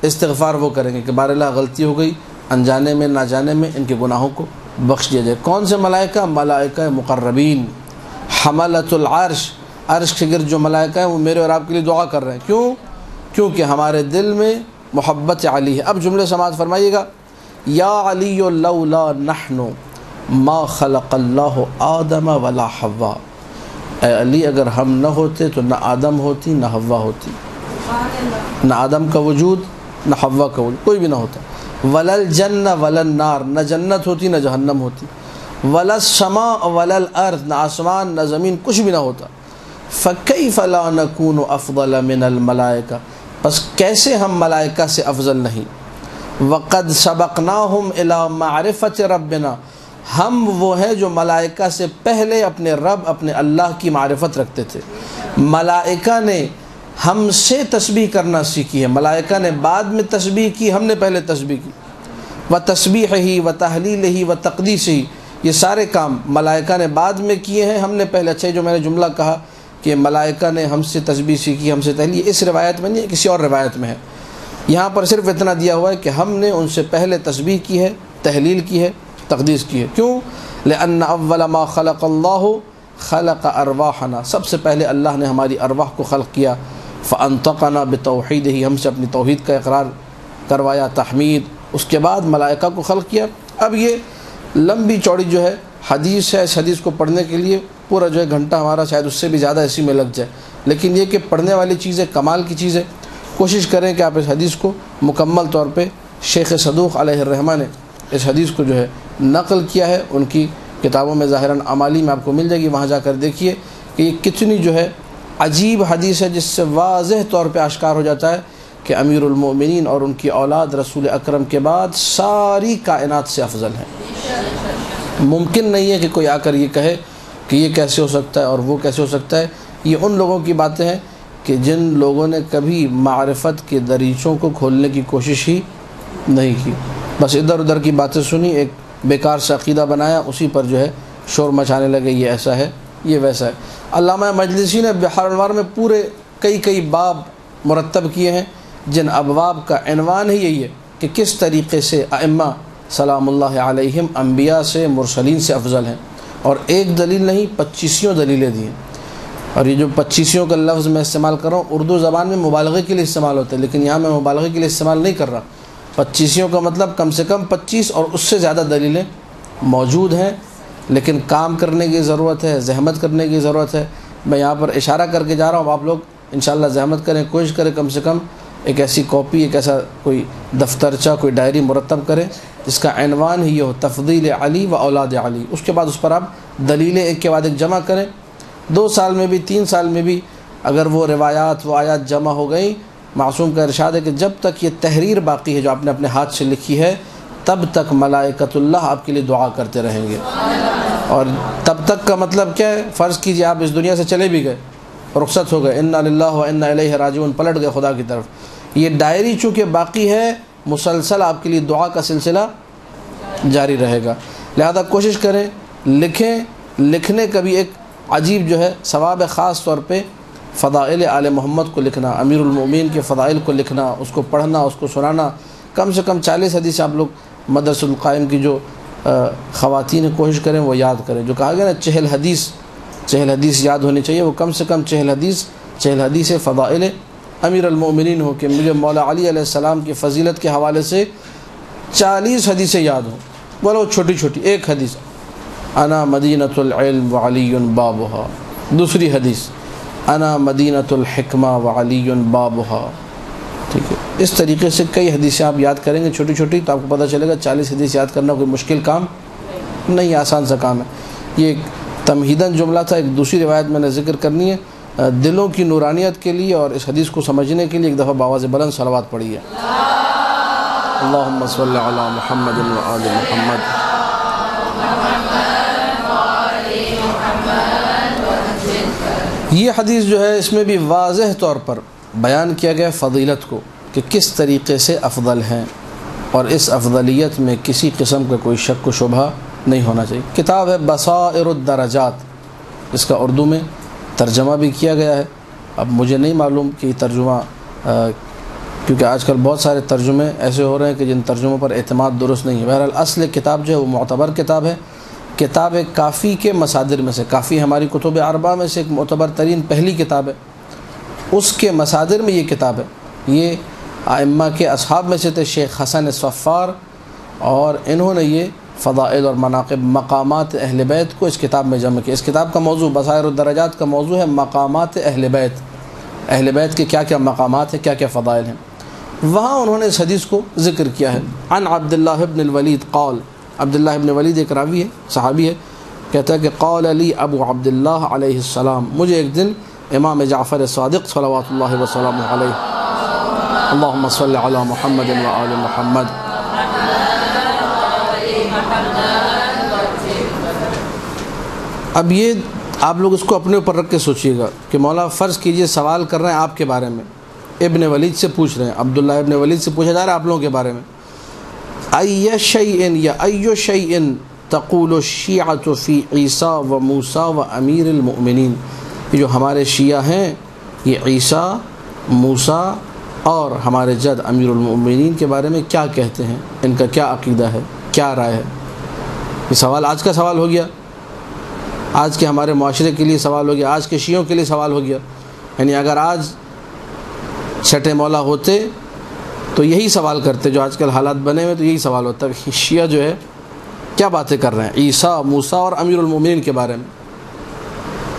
استغفار وہ کریں گے کہ بار اللہ غلطی ہو گئی، انجانے میں نہ جانے میں ان کے گناہوں کو بخش دیا جائے۔ کون سے ملائکہ؟ ملائکہ مقربین، حملۃ العرش، عرش کے گرد جو ملائکہ ہیں وہ میرے اور آپ کے لیے دعا کر رہے ہیں۔ کیوں؟ کیونکہ ہمارے دل میں محبت علی ہے۔ اب جملے سماعت فرمائیے گا، یا علی لولا نحن ما خلق اللہ آدم ولا حوا، اے علی اگر ہم نہ ہوتے تو نہ آدم ہوتی نہ حوا ہوتی، نہ آدم کا وجود نہ حوا کا وجود، کوئی بھی نہ ہوتا، ولا الجنہ ولا النار، نہ جنت ہوتی نہ جہنم ہوتی، ولا السماء ولا الارض، نہ آسمان نہ زمین کچھ بھی نہ ہوتا، فکیف لا نکون افضل من الملائکہ، بس کیسے ہم ملائکہ سے افضل نہیں، وقد سبقناہم الی معرفت ربنا، ہم وہ ہیں جو ملائکہ سے پہلے اپنے رب اپنے اللہ کی معرفت رکھتے تھے، ملائکہ نے ہم سے تسبیح کرنا سیکھی ہے، ملائکہ نے بعد میں تسبیح کی، ہم نے پہلے تسبیح کی، وتسبیحہ وتہلیلہ وتقدیسہ، یہ سارے کام ملائکہ نے بعد میں کیے ہیں، ہم نے پہلے۔ اچھا جو میں نے جملہ کہا کہ ملائکہ نے ہم سے تسبیح سیکھی، ہم سے تحلیل، اس روایت میں نہیں ہے، کسی اور روایت میں ہے، یہاں پر صرف اتنا دیا ہوا ہے کہ ہم نے ان سے پہلے تسبیح کی ہے، تحلیل کی ہے، تقدیس کی ہے۔ کیوں؟ لأن اول ما خلق اللہ خلق ارواحنا، سب سے پہلے اللہ نے ہماری ارواح کو خلق کیا، فانطقنا بتوحیدہ، ہم سے اپنی توحید کا اقرار کروایا، تحمید، اس کے بعد ملائکہ کو خلق کیا۔ اب یہ لمبی چوڑی جو ہے حدیث ہے، اس حدیث کو پڑھنے کے لیے پورا جو ہے گھنٹہ ہمارا شاید اس سے بھی زیادہ اسی میں لگ جائے، لیکن یہ کہ پڑھنے والی چیز ہے، کمال کی چیز ہے، کوشش کریں کہ آپ اس حدیث کو مکمل طور پہ شیخ صدوق علیہ الرحمہ نے اس حدیث کو جو ہے نقل کیا ہے، ان کی کتابوں میں ظاہراً عمالی میں آپ کو مل جائے گی، وہاں جا کر دیکھیے کہ یہ کتنی جو ہے عجیب حدیث ہے، جس سے واضح طور پہ آشکار ہو جاتا ہے کہ امیر المؤمنین اور ان کی اولاد رسول اکرم کے بعد ساری کائنات سے افضل ہیں۔ ممکن نہیں ہے کہ کوئی آ کر یہ کہے کہ یہ کیسے ہو سکتا ہے اور وہ کیسے ہو سکتا ہے۔ یہ ان لوگوں کی باتیں ہیں کہ جن لوگوں نے کبھی معرفت کے دریچوں کو کھولنے کی کوشش ہی نہیں کی، بس ادھر ادھر کی باتیں سنی، ایک بیکار سا عقیدہ بنایا، اسی پر جو ہے شور مچانے لگے، یہ ایسا ہے یہ ویسا ہے۔ علامہ مجلسی نے بحار الانوار میں پورے کئی باب مرتب کیے ہیں، جن ابواب کا عنوان ہی یہی ہے کہ کس طریقے سے ائمہ سلام اللہ علیہم انبیاء سے مرسلین سے افضل ہیں، اور ایک دلیل نہیں 25 دلیلیں دی ہیں۔ اور یہ جو 25 کا لفظ میں استعمال کر رہا ہوں اردو زبان میں مبالغے کے لیے استعمال ہوتا ہے، لیکن یہاں میں مبالغے کے لیے استعمال نہیں کر رہا۔ 25 کا مطلب کم سے کم 25 اور اس سے زیادہ دلیلیں موجود ہیں، لیکن کام کرنے کی ضرورت ہے، زحمت کرنے کی ضرورت ہے۔ میں یہاں پر اشارہ کر کے جا رہا ہوں، آپ لوگ انشاءاللہ زحمت کریں، کوشش کریں کم سے کم ایک ایسی کاپی، ایک ایسا کوئی دفترچہ، کوئی ڈائری مرتب کریں جس کا عنوان ہی ہو تفضیل علی و اولاد علی، اس کے بعد اس پر آپ دلیلیں ایک کے بعد ایک جمع کریں۔ 2 سال میں بھی 3 سال میں بھی اگر وہ روایات وہ آیات جمع ہو گئیں، معصوم کا ارشاد ہے کہ جب تک یہ تحریر باقی ہے جو آپ نے اپنے ہاتھ سے لکھی ہے، تب تک ملائکۃ اللہ آپ کے لیے دعا کرتے رہیں گے۔ اور تب تک کا مطلب کیا ہے؟ فرض کیجئے آپ اس دنیا سے چلے بھی گئے، رخصت ہو گئے، انا للہ و انا الیہ راجعون، پلٹ گئے خدا کی طرف، یہ ڈائری چونکہ باقی ہے، مسلسل آپ کے لیے دعا کا سلسلہ جاری رہے گا۔ لہذا کوشش کریں، لکھیں، لکھنے کا بھی ایک عجیب جو ہے ثواب ہے، خاص طور پہ فضائل آل محمد کو لکھنا، امیر المؤمنین کے فضائل کو لکھنا، اس کو پڑھنا، اس کو سنانا۔ کم سے کم 40 حدیث آپ لوگ مدرسۃ القائم کی جو خواتین کوشش کریں وہ یاد کریں، جو کہا گیا نا 40 حدیث یاد ہونی چاہیے، وہ کم سے کم 40 حدیث فضائل امیر المؤمنین ہو، کہ مجھے مولا علی علیہ السلام کی فضیلت کے حوالے سے 40 حدیثیں یاد ہوں، بولو چھوٹی چھوٹی، ایک حدیث انا مدینۃ العلم وعلی بابھا، دوسری حدیث انا مدینۃ الحکمہ وعلی بابھا، ٹھیک ہے۔ اس طریقے سے کئی حدیثیں آپ یاد کریں گے چھوٹی چھوٹی، تو آپ کو پتہ چلے گا 40 حدیث یاد کرنا کوئی مشکل کام نہیں، آسان سا کام ہے۔ یہ ایک تمہیداً جملہ تھا، ایک دوسری روایت میں نے ذکر کرنی ہے، دلوں کی نورانیت کے لیے اور اس حدیث کو سمجھنے کے لیے ایک دفعہ بآواز بلند صلوات پڑھی ہے۔ اللہم صلی علی محمد و آل محمد۔ یہ حدیث جو ہے اس میں بھی واضح طور پر بیان کیا گیا فضیلت کو، کہ کس طریقے سے افضل ہیں، اور اس افضلیت میں کسی قسم کا کوئی شک و شبہ نہیں ہونا چاہیے۔ کتاب ہے بصائر الدرجات، اس کا اردو میں ترجمہ بھی کیا گیا ہے۔ اب مجھے نہیں معلوم کہ یہ ترجمہ، کیونکہ آج کل بہت سارے ترجمے ایسے ہو رہے ہیں کہ جن ترجموں پر اعتماد درست نہیں ہے۔ بہرحال اصل کتاب جو ہے وہ معتبر کتاب ہے، کتاب کافی کے مصادر میں سے، کافی ہماری کتب اربعہ میں سے ایک معتبر ترین پہلی کتاب ہے، اس کے مصادر میں یہ کتاب ہے۔ یہ ائمہ کے اصحاب میں سے تھے شیخ حسن صفار، اور انہوں نے یہ فضائل اور مناقب مقامات اہل بیت کو اس کتاب میں جمع کیا۔ اس کتاب کا موضوع بصائر الدرجات کا موضوع ہے مقامات اہل بیت، اہل بیت کے کیا کیا مقامات ہیں، کیا کیا فضائل ہیں۔ وہاں انہوں نے اس حدیث کو ذکر کیا ہے۔ عن عبداللہ ابن الولید قال، عبداللہ ابن ولید ایک راوی ہے، صحابی ہے، کہتا ہے کہ قال علی ابو عبداللہ علیہ السلام، مجھے ایک دن امام جعفر صادق صلوات اللہ وسلم علیہ، اللہم صلی علی محمد و آل محمد۔ اب یہ آپ لوگ اس کو اپنے اوپر رکھ کے سوچئے گا کہ مولا فرض کیجئے سوال کر رہے ہیں آپ کے بارے میں، ابن ولید سے پوچھ رہے ہیں، عبداللہ ابن ولید سے پوچھا جا رہا ہے آپ لوگوں کے بارے میں، ای شیئن یا ای شیئن تقول الشیعۃ فی عیسیٰ و موسیٰ و امیر المؤمنین، یہ جو ہمارے شیعہ ہیں یہ عیسیٰ، موسیٰ اور ہمارے جد امیر المؤمنین کے بارے میں کیا کہتے ہیں، ان کا کیا عقیدہ ہے، کیا رائے ہے۔ یہ سوال آج کا سوال ہو گیا، آج کے ہمارے معاشرے کے لیے سوال ہو گیا، آج کے شیعوں کے لیے سوال ہو گیا۔ یعنی اگر آج چھٹے مولا ہوتے تو یہی سوال کرتے، جو آج کل حالات بنے ہوئے تو یہی سوال ہوتا ہے کہ شیعہ جو ہے کیا باتیں کر رہے ہیں عیسیٰ، موسیٰ اور امیر المؤمنین کے بارے میں،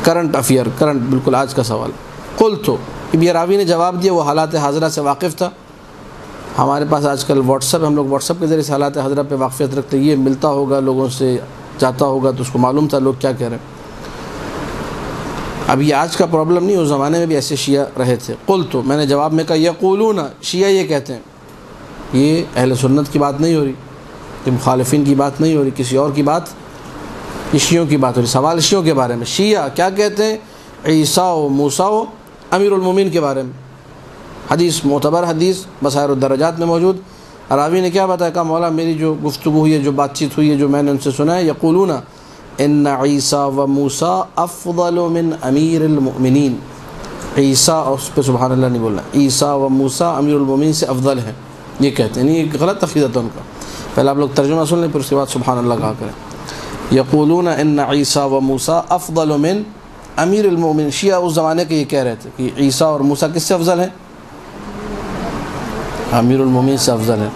کرنٹ افیئر، کرنٹ بالکل آج کا سوال۔ قلت، اب یہ راوی نے جواب دیا، وہ حالات حاضرہ سے واقف تھا۔ ہمارے پاس آج کل واٹس ایپ، ہم لوگ واٹس ایپ کے ذریعے سے حالات حاضرہ پہ واقفیت رکھتے، یہ ملتا ہوگا لوگوں سے، جاتا ہوگا تو اس کو معلوم تھا لوگ کیا کہہ رہے ہیں۔ اب یہ آج کا پرابلم نہیں، اس زمانے میں بھی ایسے شیعہ رہے تھے۔ قلت، میں نے جواب میں کہا یقولون، شیعہ یہ کہتے ہیں، یہ اہل سنت کی بات نہیں ہو رہی، یہ مخالفین کی بات نہیں ہو رہی، کسی اور کی بات، یہ شیعوں کی بات ہو رہی، سوال شیعوں کے بارے میں۔ شیعہ کیا کہتے ہیں عیسیٰ و موسیٰ و امیر المؤمنین کے بارے میں۔ حدیث معتبر حدیث بصائر الدرجات میں موجود۔ راوی نے کیا بتایا، کہا مولا میری جو گفتگو ہوئی ہے، جو بات چیت ہوئی ہے، جو میں نے ان سے سنا ہے، یقولون ان عیسیٰ و موسیٰ افضل من امیر المؤمنین، عیسیٰ، اور اس پہ سبحان اللہ نہیں بولنا، عیسیٰ و موسیٰ امیر المؤمنین سے افضل ہیں، یہ کہتے ہیں، نہیں یہ غلط عقیدہ ہے ان کا۔ پہلے آپ لوگ ترجمہ سن لیں پھر اس کے بعد سبحان اللہ کہا کریں۔ یقولون ان عیسیٰ و موسیٰ افضل من امیر المؤمنین، شیعہ اس زمانے کے یہ کہہ رہے تھے کہ عیسیٰ اور موسیٰ کس سے افضل ہیں؟ امیر المؤمنین سے افضل ہیں۔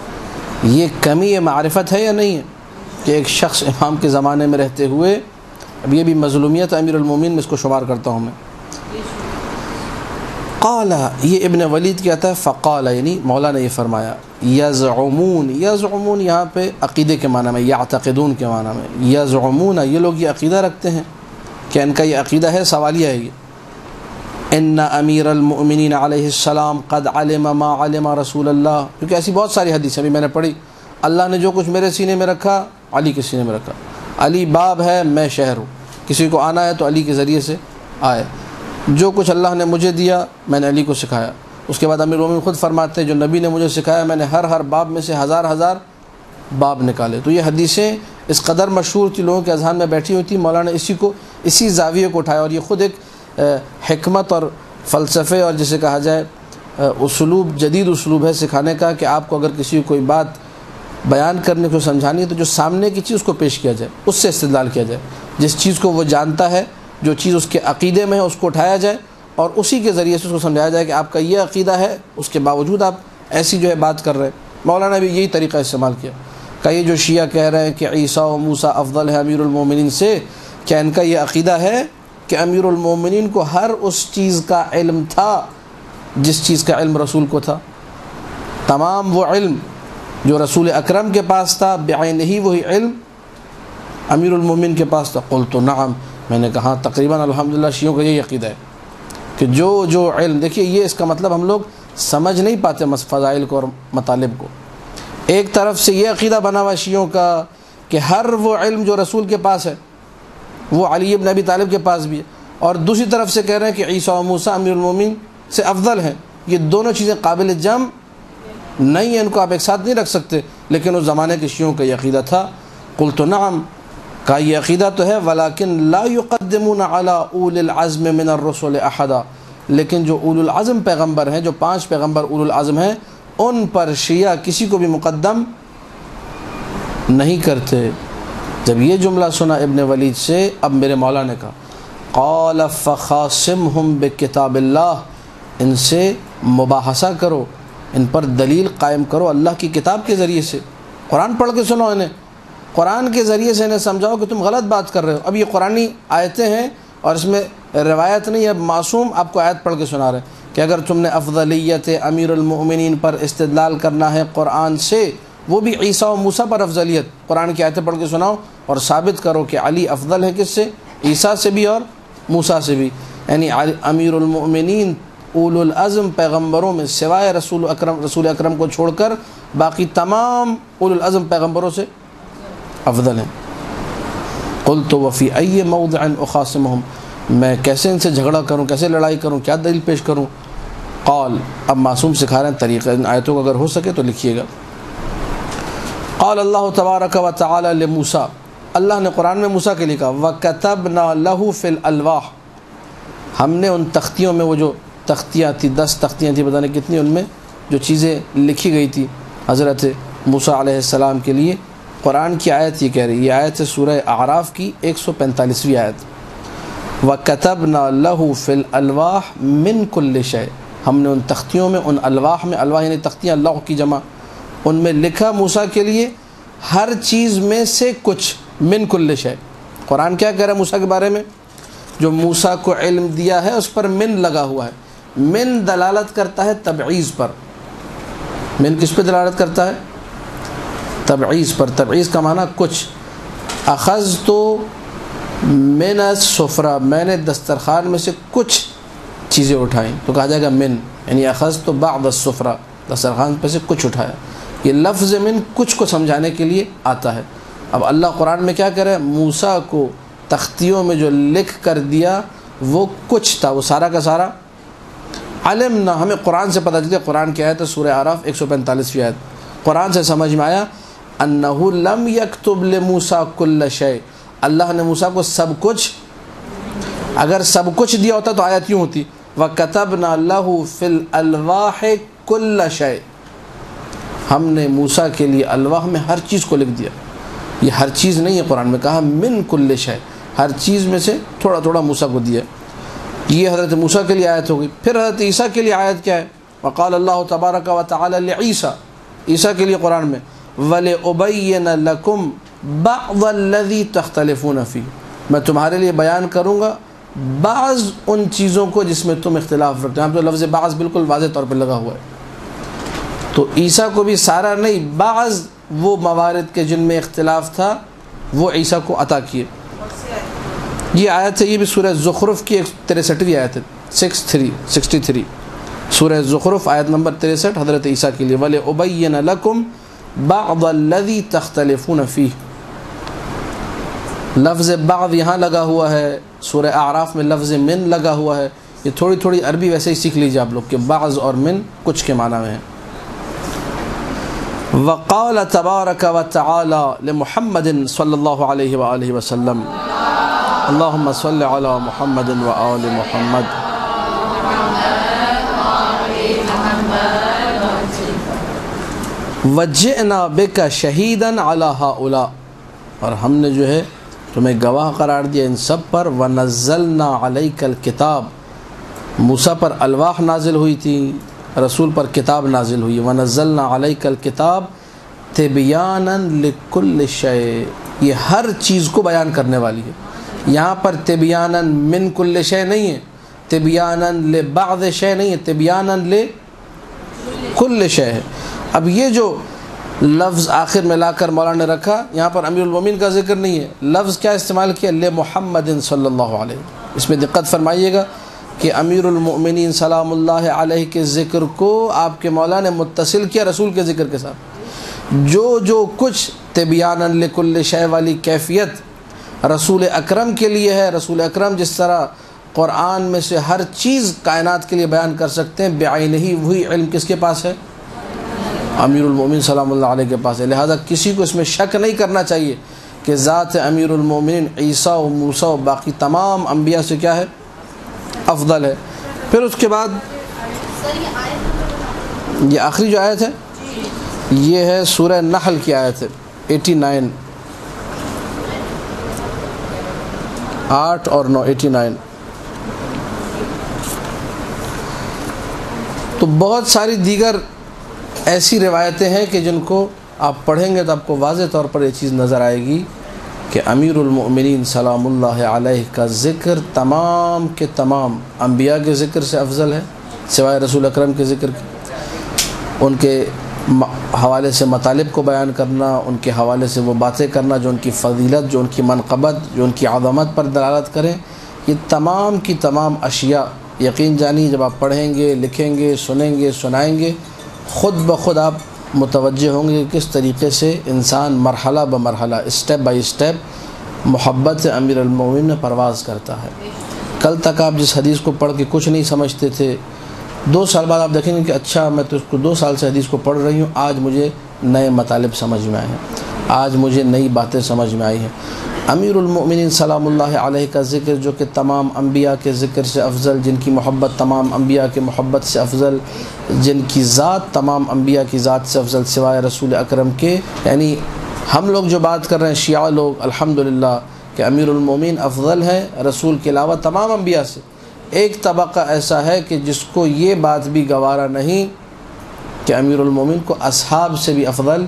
یہ کمی معرفت ہے یا نہیں ہے کہ ایک شخص امام کے زمانے میں رہتے ہوئے، اب یہ بھی مظلومیت امیر المؤمنین میں اس کو شمار کرتا ہوں میں۔ قال، یہ ابن ولید کہتا ہے فقال، یعنی مولا نے یہ فرمایا، یزعمون، یزعمون یہاں پہ عقیدے کے معنی میں، یعتقدون کے معنی میں، یزعمون یہ لوگ یہ عقیدہ رکھتے ہیں کہ ان کا یہ عقیدہ ہے، سوالیہ ہے یہ، ان امیر المؤمنین علیہ السلام قد علم ما علم رسول اللہ، کیونکہ ایسی بہت ساری حدیثیں ابھی میں نے پڑھی، اللہ نے جو کچھ میرے سینے میں رکھا علی کے سینے میں رکھا، علی باب ہے میں شہر ہوں، کسی کو آنا ہے تو علی کے ذریعے سے آئے، جو کچھ اللہ نے مجھے دیا میں نے علی کو سکھایا۔ اس کے بعد امیر المؤمنین خود فرماتے ہیں جو نبی نے مجھے سکھایا میں نے ہر باب میں سے ہزار باب نکالے۔ تو یہ حدیثیں اس قدر مشہور تھی، لوگوں کے اذہان میں بیٹھی ہوئی تھی، مولانا اسی زاویے کو اٹھایا، اور یہ خود ایک حکمت اور فلسفے اور جسے کہا جائے اسلوب، جدید اسلوب ہے سکھانے کا، کہ آپ کو اگر کسی کو کوئی بات بیان کرنے کو سمجھانی ہے تو جو سامنے کی چیز کو پیش کیا جائے، اس سے استدلال کیا جائے، جس چیز کو وہ جانتا ہے، جو چیز اس کے عقیدے میں ہے اس کو اٹھایا جائے اور اسی کے ذریعے سے اس کو سمجھایا جائے کہ آپ کا یہ عقیدہ ہے، اس کے باوجود آپ ایسی جو ہے بات کر رہے ہیں۔ مولانا بھی یہی طریقہ استعمال کیا کہ یہ جو شیعہ کہہ رہے ہیں کہ عیسیٰ و موسیٰ افضل ہے امیر المؤمنین سے، کیا ان کا یہ عقیدہ ہے کہ امیر المؤمنین کو ہر اس چیز کا علم تھا جس چیز کا علم رسول کو تھا، تمام وہ علم جو رسول اکرم کے پاس تھا بعینہ ہی وہی علم امیر المؤمنین کے پاس تھا؟ قلت نعم، میں نے کہا تقریباً الحمدللہ شیعوں کا یہی عقیدہ ہے کہ جو علم، دیکھیے یہ اس کا مطلب ہم لوگ سمجھ نہیں پاتے فضائل کو اور مطالب کو۔ ایک طرف سے یہ عقیدہ بنا ہوا شیعوں کا کہ ہر وہ علم جو رسول کے پاس ہے وہ علی ابن ابی طالب کے پاس بھی ہے، اور دوسری طرف سے کہہ رہے ہیں کہ عیسیٰ و موسیٰ امیر المؤمنین سے افضل ہیں۔ یہ دونوں چیزیں قابل جمع نہیں ہیں، ان کو آپ ایک ساتھ نہیں رکھ سکتے، لیکن اس زمانے کے شیعوں کا یہ عقیدہ تھا۔ قلت نعم، کہا یہ عقیدہ تو ہے، ولیکن لا یقدمون علی اول العزم من الرسل احدا، لیکن جو اول العزم پیغمبر ہیں، جو 5 پیغمبر اول العزم ہیں، ان پر شیعہ کسی کو بھی مقدم نہیں کرتے۔ جب یہ جملہ سنا ابن ولید سے، اب میرے مولا نے کہا قال فخاصمہم بکتاب اللہ، ان سے مباحثہ کرو، ان پر دلیل قائم کرو اللہ کی کتاب کے ذریعے سے، قرآن پڑھ کے سنو انہیں، قرآن کے ذریعے سے انہیں سمجھاؤ کہ تم غلط بات کر رہے ہو۔ اب یہ قرآنی آیتیں ہیں اور اس میں روایت نہیں ہے، معصوم آپ کو آیت پڑھ کے سنا رہے ہیں کہ اگر تم نے افضلیت امیر المؤمنین پر استدلال کرنا ہے قرآن سے، وہ بھی عیسیٰ و موسیٰ پر افضلیت، قرآن کی آیتیں پڑھ کے سناؤ اور ثابت کرو کہ علی افضل ہے کس سے؟ عیسیٰ سے بھی اور موسیٰ سے بھی۔ یعنی امیر المؤمنین اولو العزم پیغمبروں میں سوائے رسول اکرم کو چھوڑ کر باقی تمام اولو العزم پیغمبروں سے افضل ہیں۔ قلت وفی ای موضع اخاصمہم، میں کیسے ان سے جھگڑا کروں، کیسے لڑائی کروں، کیا دلیل پیش کروں؟ قال، اب معصوم سکھا رہے ہیں طریقہ، ان آیتوں کو اگر ہو سکے تو لکھیے گا۔ قال اللہ تبارک و تعالی لموسیٰ، اللہ نے قرآن میں موسیٰ کے لکھا، وَكَتَبْنَا لَهُ فِي الْأَلْوَاحِ، ہم نے ان تختیوں میں، وہ جو تختیاں تھی 10 تختیاں تھیں پتہ نہیں کتنی، ان میں جو چیزیں لکھی گئی تھی حضرت موسیٰ علیہ السلام کے لیے، قرآن کی آیت یہ کہہ رہی ہے، یہ آیت ہے سورہ اعراف کی 145ویں آیت، وَكَتَبْنَا لَهُ فِي الْأَلْوَاحِ مِنْ كُلِّ شَيْءٍ، ہم نے ان تختیوں میں، ان الواح میں، الواح یعنی تختیاں، لوح کی جمع، ان میں لکھا موسیٰ کے لیے ہر چیز میں سے کچھ، من کل شے۔ قرآن کیا کہہ رہا ہے موسیٰ کے بارے میں؟ جو موسیٰ کو علم دیا ہے اس پر من لگا ہوا ہے۔ من دلالت کرتا ہے تبعیض پر۔ من کس پہ دلالت کرتا ہے؟ تبعیض پر۔ تبعیض کا معنی کچھ۔ اخذت من السفرہ، میں نے دسترخوان میں سے کچھ چیزیں اٹھائیں تو کہا جائے گا من، یعنی اخذت بعض السفرہ، دسترخوان پہ سے کچھ اٹھایا۔ یہ لفظ من کچھ کو سمجھانے کے لیے آتا ہے۔ اب اللہ قرآن میں کیا کرے؟ موسیٰ کو تختیوں میں جو لکھ کر دیا وہ کچھ تھا، وہ سارا کا سارا علمنا، ہمیں قرآن سے پتہ چلتا ہے، قرآن کی آیت ہے سورہ اعراف 145ویں آیت، قرآن سے سمجھ میں آیا انہ لم یکتب لموسیٰ کل شیء، اللہ نے موسیٰ کو سب کچھ، اگر سب کچھ دیا ہوتا تو آیت یوں ہوتی وَكَتَبْنَا لَهُ فِي الْأَلْوَاحِ كُلَّ شَيْءٍ، ہم نے موسیٰ کے لیے الواح میں ہر چیز کو لکھ دیا۔ یہ ہر چیز نہیں ہے، قرآن میں کہا من کل شے، ہر چیز میں سے تھوڑا تھوڑا موسیٰ کو دیا۔ یہ حضرت موسیٰ کے لیے آیت ہو گئی۔ پھر حضرت عیسیٰ کے لیے آیت کیا ہے؟ وقال اللہ تبارک و تعالی لعیسیٰ، عیسیٰ کے لیے قرآن میں وَلِأُبَيِّنَ لَكُمْ بَعْضَ الَّذِي تَخْتَلِفُونَ فِيهِ، میں تمہارے لیے بیان کروں گا بعض ان چیزوں کو جس میں تم اختلاف رکھتے ہیں۔ ہم تو لفظ بعض بالکل واضح طور پہ لگا ہوا ہے، تو عیسیٰ کو بھی سارا نہیں، بعض وہ موارد کے جن میں اختلاف تھا وہ عیسیٰ کو عطا کیے۔ یہ آیت ہے، یہ بھی سورہ زخرف کی 63ویں آیت ہے، 63 سورہ زخرف آیت نمبر 63 حضرت عیسیٰ کے لیے وَلِأُبَيِّنَ لَكُمْ بَعْضَ الَّذِي تَخْتَلِفُونَ فِيهِ، لفظ بعض یہاں لگا ہوا ہے، سورہ اعراف میں لفظ من لگا ہوا ہے۔ یہ تھوڑی تھوڑی عربی ویسے ہی سیکھ لیجیے آپ لوگ کہ بعض اور من کچھ کے معنی میں ہیں۔ وقال تبارک و تعالی لمحمد صلی اللہ علیہ وآلہ وسلم، اللہم صلی علی محمد و آل محمد۔ وجئنا بک شہیدا علی ہؤلاء، اور ہم نے جو ہے تمہیں گواہ قرار دیا ان سب پر۔ ونزلنا علیک الکتاب، موسیٰ پر الواح نازل ہوئی تھی، رسول پر کتاب نازل ہوئی۔ ونزلنا علیک الکتاب تبیانا لکل شیء، یہ ہر چیز کو بیان کرنے والی ہے۔ یہاں پر تبیانا من کل شیء نہیں ہے، تبیانا لبعض شیء نہیں ہے، تبیانا لکل شیء ہے۔ اب یہ جو لفظ آخر میں لا کر مولانا نے رکھا، یہاں پر امیر المومنین کا ذکر نہیں ہے، لفظ کیا استعمال کیا؟ لمحمد صلی اللہ علیہ، اس میں دقت فرمائیے گا کہ امیر المؤمنین سلام اللہ علیہ کے ذکر کو آپ کے مولا نے متصل کیا رسول کے ذکر کے ساتھ۔ جو کچھ تبیانا لکل شیء والی کیفیت رسول اکرم کے لیے ہے، رسول اکرم جس طرح قرآن میں سے ہر چیز کائنات کے لیے بیان کر سکتے ہیں، بعینہ ہی وہی علم کس کے پاس ہے؟ امیر المومنین سلام اللہ علیہ کے پاس ہے۔ لہذا کسی کو اس میں شک نہیں کرنا چاہیے کہ ذات امیر المومنین عیسیٰ و موسیٰ و باقی تمام انبیاء سے کیا ہے؟ افضل ہے۔ پھر اس کے بعد یہ آخری جو آیت ہے یہ ہے سورہ نحل کی آیت ہے 89، 8 اور 9، 89۔ تو بہت ساری دیگر ایسی روایتیں ہیں کہ جن کو آپ پڑھیں گے تو آپ کو واضح طور پر یہ چیز نظر آئے گی کہ امیر المؤمنین سلام اللہ علیہ کا ذکر تمام کے تمام انبیاء کے ذکر سے افضل ہے، سوائے رسول اکرم کے ذکر کے۔ ان کے حوالے سے مطالب کو بیان کرنا، ان کے حوالے سے وہ باتیں کرنا جو ان کی فضیلت، جو ان کی منقبت، جو ان کی عظمت پر دلالت کریں، یہ تمام کی تمام اشیاء یقین جانی جب آپ پڑھیں گے، لکھیں گے، سنیں گے، سنائیں گے، خود بخود آپ متوجہ ہوں گے کہ کس طریقے سے انسان مرحلہ بمرحلہ، اسٹیپ بائی اسٹیپ محبت امیر المومنین میں پرواز کرتا ہے۔ کل تک آپ جس حدیث کو پڑھ کے کچھ نہیں سمجھتے تھے، 2 سال بعد آپ دیکھیں گے کہ اچھا میں تو اس کو 2 سال سے حدیث کو پڑھ رہی ہوں، آج مجھے نئے مطالب سمجھ میں آئے ہیں، آج مجھے نئی باتیں سمجھ میں آئی ہیں۔ امیر المؤمنین سلام اللہ علیہ کا ذکر جو کہ تمام انبیاء کے ذکر سے افضل، جن کی محبت تمام انبیاء کے محبت سے افضل، جن کی ذات تمام انبیاء کی ذات سے افضل سوائے رسول اکرم کے، یعنی ہم لوگ جو بات کر رہے ہیں شیعہ لوگ الحمدللہ کہ امیر المؤمنین افضل ہے رسول کے علاوہ تمام انبیاء سے، ایک طبقہ ایسا ہے کہ جس کو یہ بات بھی گوارا نہیں کہ امیر المؤمنین کو اصحاب سے بھی افضل،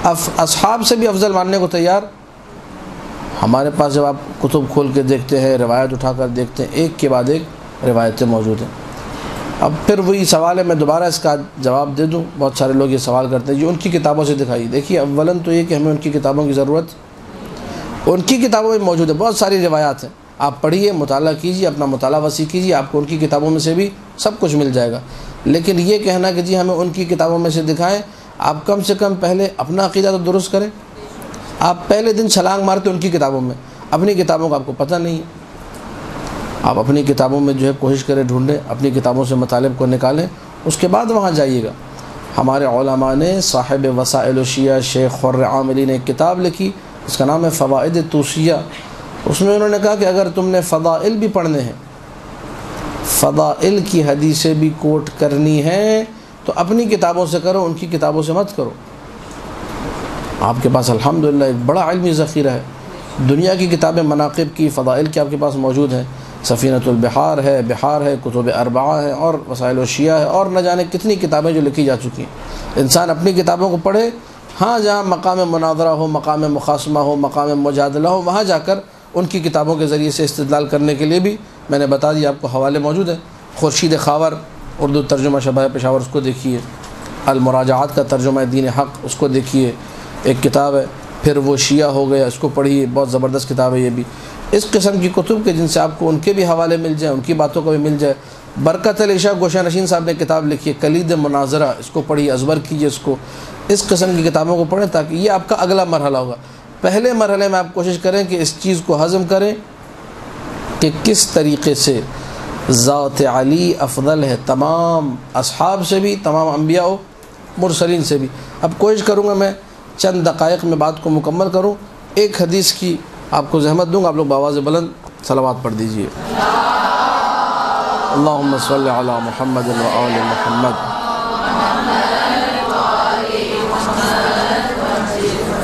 اصحاب سے بھی افضل ماننے کو تیار۔ ہمارے پاس جب آپ کتب کھول کے دیکھتے ہیں، روایت اٹھا کر دیکھتے ہیں، ایک کے بعد ایک روایتیں موجود ہیں۔ اب پھر وہی سوال ہے، میں دوبارہ اس کا جواب دے دوں، بہت سارے لوگ یہ سوال کرتے ہیں جو ان کی کتابوں سے دکھائیے۔ دیکھیے اولاً تو یہ کہ ہمیں ان کی کتابوں کی ضرورت، ان کی کتابوں میں موجود ہے، بہت ساری روایات ہیں، آپ پڑھیے، مطالعہ کیجیے، اپنا مطالعہ وسیع کیجیے، آپ کو ان کی کتابوں میں سے بھی سب کچھ مل جائے گا۔ لیکن یہ کہنا کہ جی ہمیں ان کی کتابوں میں سے دکھائیں، آپ کم سے کم پہلے اپنا عقیدہ تو درست کریں۔ آپ پہلے دن چھلانگ مارتے ان کی کتابوں میں، اپنی کتابوں کا آپ کو پتہ نہیں ہے۔ آپ اپنی کتابوں میں جو ہے کوشش کریں، ڈھونڈیں، اپنی کتابوں سے مطالب کو نکالیں، اس کے بعد وہاں جائیے گا۔ ہمارے علماء نے، صاحب وسائل الشیعہ شیخ خر عاملی نے ایک کتاب لکھی، اس کا نام ہے فوائد توصیہ۔ اس میں انہوں نے کہا کہ اگر تم نے فضائل بھی پڑھنے ہیں، فضائل کی حدیثیں بھی کوٹ کرنی ہیں تو اپنی کتابوں سے کرو، ان کی کتابوں سے مت کرو۔ آپ کے پاس الحمدللہ ایک بڑا علمی ذخیرہ ہے، دنیا کی کتابیں مناقب کی، فضائل کی آپ کے پاس موجود ہیں، سفینۃ البحار ہے، بحار ہے، کتب اربعہ ہے، اور وسائل الشیعہ ہے، اور نہ جانے کتنی کتابیں جو لکھی جا چکی ہیں۔ انسان اپنی کتابوں کو پڑھے، ہاں جہاں مقام مناظرہ ہو، مقام مخاصمہ ہو، مقام مجادلہ ہو، وہاں جا کر ان کی کتابوں کے ذریعے سے استدلال کرنے کے لیے بھی میں نے بتا دیا، آپ کو حوالے موجود ہیں۔ خورشید خاور اردو ترجمہ شبہ پشاور، اس کو دیکھیے، المراجعات کا ترجمہ دین حق، اس کو دیکھیے، ایک کتاب ہے۔ پھر وہ شیعہ ہو گیا، اس کو پڑھیے، بہت زبردست کتاب ہے یہ بھی۔ اس قسم کی کتب کے جن سے آپ کو ان کے بھی حوالے مل جائیں، ان کی باتوں کا بھی مل جائے۔ برکت علیشہ گوشہ نشین صاحب نے کتاب لکھی ہے کلید مناظرہ، اس کو پڑھیے، ازبر کیجیے اس کو۔ اس قسم کی کتابوں کو پڑھیں تاکہ یہ آپ کا اگلا مرحلہ ہوگا۔ پہلے مرحلے میں آپ کوشش کریں کہ اس چیز کو ہضم کریں کہ کس طریقے سے ذات علی افضل ہے تمام اصحاب سے بھی، تمام انبیاء و مرسلین سے بھی۔ اب کوشش کروں گا میں چند دقائق میں بات کو مکمل کروں۔ ایک حدیث کی آپ کو زحمت دوں گا، آپ لوگ بآواز بلند صلوات پڑھ دیجئے۔ اللہم صلی علی محمد و آل محمد۔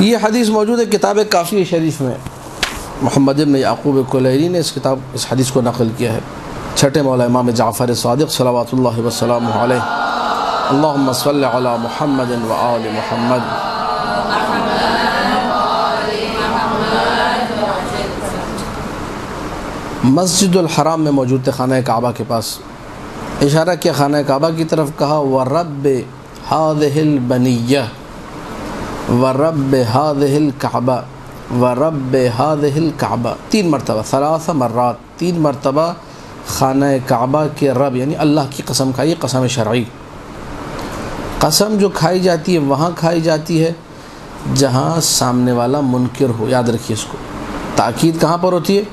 یہ حدیث موجود ہے کتاب کافی شریف میں، محمد بن یعقوب کلیری نے اس حدیث کو نقل کیا ہے۔ چھٹے مولا امام جعفر صادق صلوات اللہ وسلامہ علیہ۔ اللہم صلی علی محمد و آل محمد۔ مسجد الحرام میں موجود تھے، خانہ کعبہ کے پاس، اشارہ کیا خانہ کعبہ کی طرف، کہا وَرَبِّ هَذِهِ الْبَنِيَّةِ وَرَبِّ هَذِهِ الْكَعْبَةِ وَرَبِّ هَذِهِ الْكَعْبَةِ، 3 مرتبہ، 3 مرات، 3 مرتبہ خانہ کعبہ کے رب یعنی اللہ کی قسم کھائی، قسم شرعی۔ قسم جو کھائی جاتی ہے وہاں کھائی جاتی ہے جہاں سامنے والا منکر ہو، یاد رکھیے اس کو۔ تاکید کہاں پر ہوتی ہے؟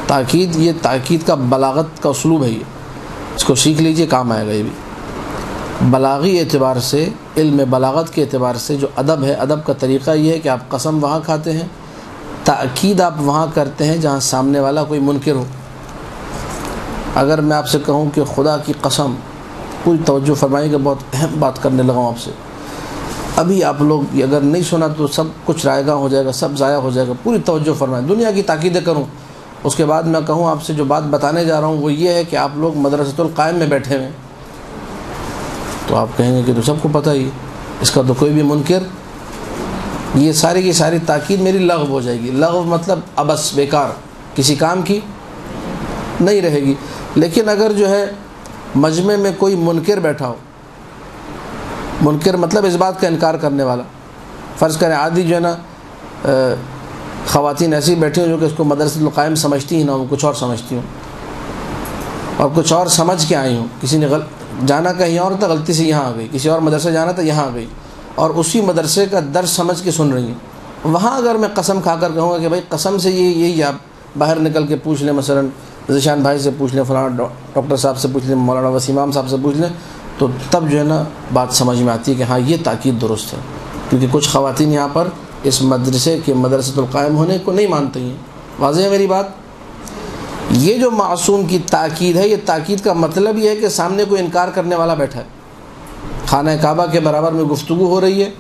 تاکید، یہ تاکید کا بلاغت کا اسلوب ہے، یہ اس کو سیکھ لیجئے، کام آئے گا یہ بھی۔ بلاغی اعتبار سے، علم بلاغت کے اعتبار سے جو ادب ہے، ادب کا طریقہ یہ ہے کہ آپ قسم وہاں کھاتے ہیں، تاکید آپ وہاں کرتے ہیں جہاں سامنے والا کوئی منکر ہو۔ اگر میں آپ سے کہوں کہ خدا کی قسم، پوری توجہ فرمائیے کہ بہت اہم بات کرنے لگا ہوں آپ سے، ابھی آپ لوگ اگر نہیں سنا تو سب کچھ رائے گاں ہو جائے گا، سب ضائع ہو جائے گا، پوری توجہ فرمائیں، دنیا کی تاکیدیں کروں، اس کے بعد میں کہوں آپ سے جو بات بتانے جا رہا ہوں وہ یہ ہے کہ آپ لوگ مدرسۃ القائم میں بیٹھے ہوئے، تو آپ کہیں گے کہ تو سب کو پتہ ہی، اس کا تو کوئی بھی منکر، یہ ساری کی ساری تاکید میری لغو ہو جائے گی۔ لغو مطلب ابس، بیکار، کسی کام کی نہیں رہے گی۔ لیکن اگر جو ہے مجمع میں کوئی منکر بیٹھا ہو، منکر مطلب اس بات کا انکار کرنے والا، فرض کریں عادی جو ہے نا خواتین ایسی بیٹھی ہوں جو کہ اس کو مدرسۃ القائم سمجھتی ہی نہ ہوں، کچھ اور سمجھتی ہوں اور کچھ اور سمجھ کے آئی ہوں، کسی نے جانا کہیں اور تھا، غلطی سے یہاں آ گئی، کسی اور مدرسے جانا تھا یہاں آ گئی اور اسی مدرسے کا درس سمجھ کے سن رہی ہیں، وہاں اگر میں قسم کھا کر کہوں گا کہ بھائی قسم سے یہی آپ باہر نکل کے پوچھ لیں، مثلا ذیشان بھائی سے پوچھ لیں، فلاں ڈاکٹر صاحب سے پوچھ لیں، مولانا وسیم امام صاحب سے پوچھ لیں، تو تب جو ہے نا بات سمجھ میں آتی ہے کہ ہاں یہ تاکید درست ہے، کیونکہ کچھ خواتین یہاں پر اس مدرسے کے مدرسۃ القائم ہونے کو نہیں مانتی ہیں۔ واضح ہے میری بات؟ یہ جو معصوم کی تاکید ہے، یہ تاکید کا مطلب یہ ہے کہ سامنے کوئی انکار کرنے والا بیٹھا ہے، خانہ کعبہ کے برابر میں گفتگو ہو رہی ہے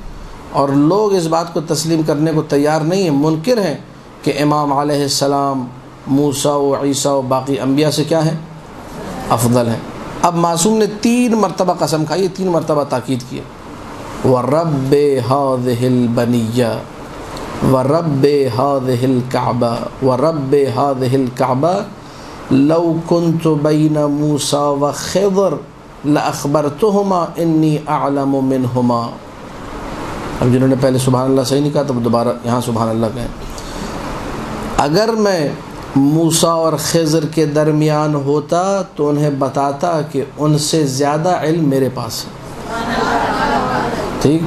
اور لوگ اس بات کو تسلیم کرنے کو تیار نہیں ہیں، منکر ہیں کہ امام علیہ السلام موسیٰ و عیسیٰ و باقی انبیاء سے کیا ہے؟ افضل ہیں۔ اب معصوم نے 3 مرتبہ قسم کھائی ہے، 3 مرتبہ تاکید کی ہے، وَرَبِّ هَذِهِ الْبَنِيَّةِ وَرَبِّ هَذِهِ الْكَعْبَةِ وَرَبِّ هَذِهِ الْكَعْبَةِ لَوْ كُنْتُ بَيْنَ مُوسَى وَخِضْرٍ لَأَخْبَرْتُهُمَا إِنِّي أَعْلَمُ مِنْهُمَا۔ اب جنہوں نے پہلے سبحان اللہ صحیح نہیں کہا تو دوبارہ یہاں سبحان اللہ کہیں۔ اگر میں موسیٰ اور خضر کے درمیان ہوتا تو انہیں بتاتا کہ ان سے زیادہ علم میرے پاس ہے۔ ٹھیک،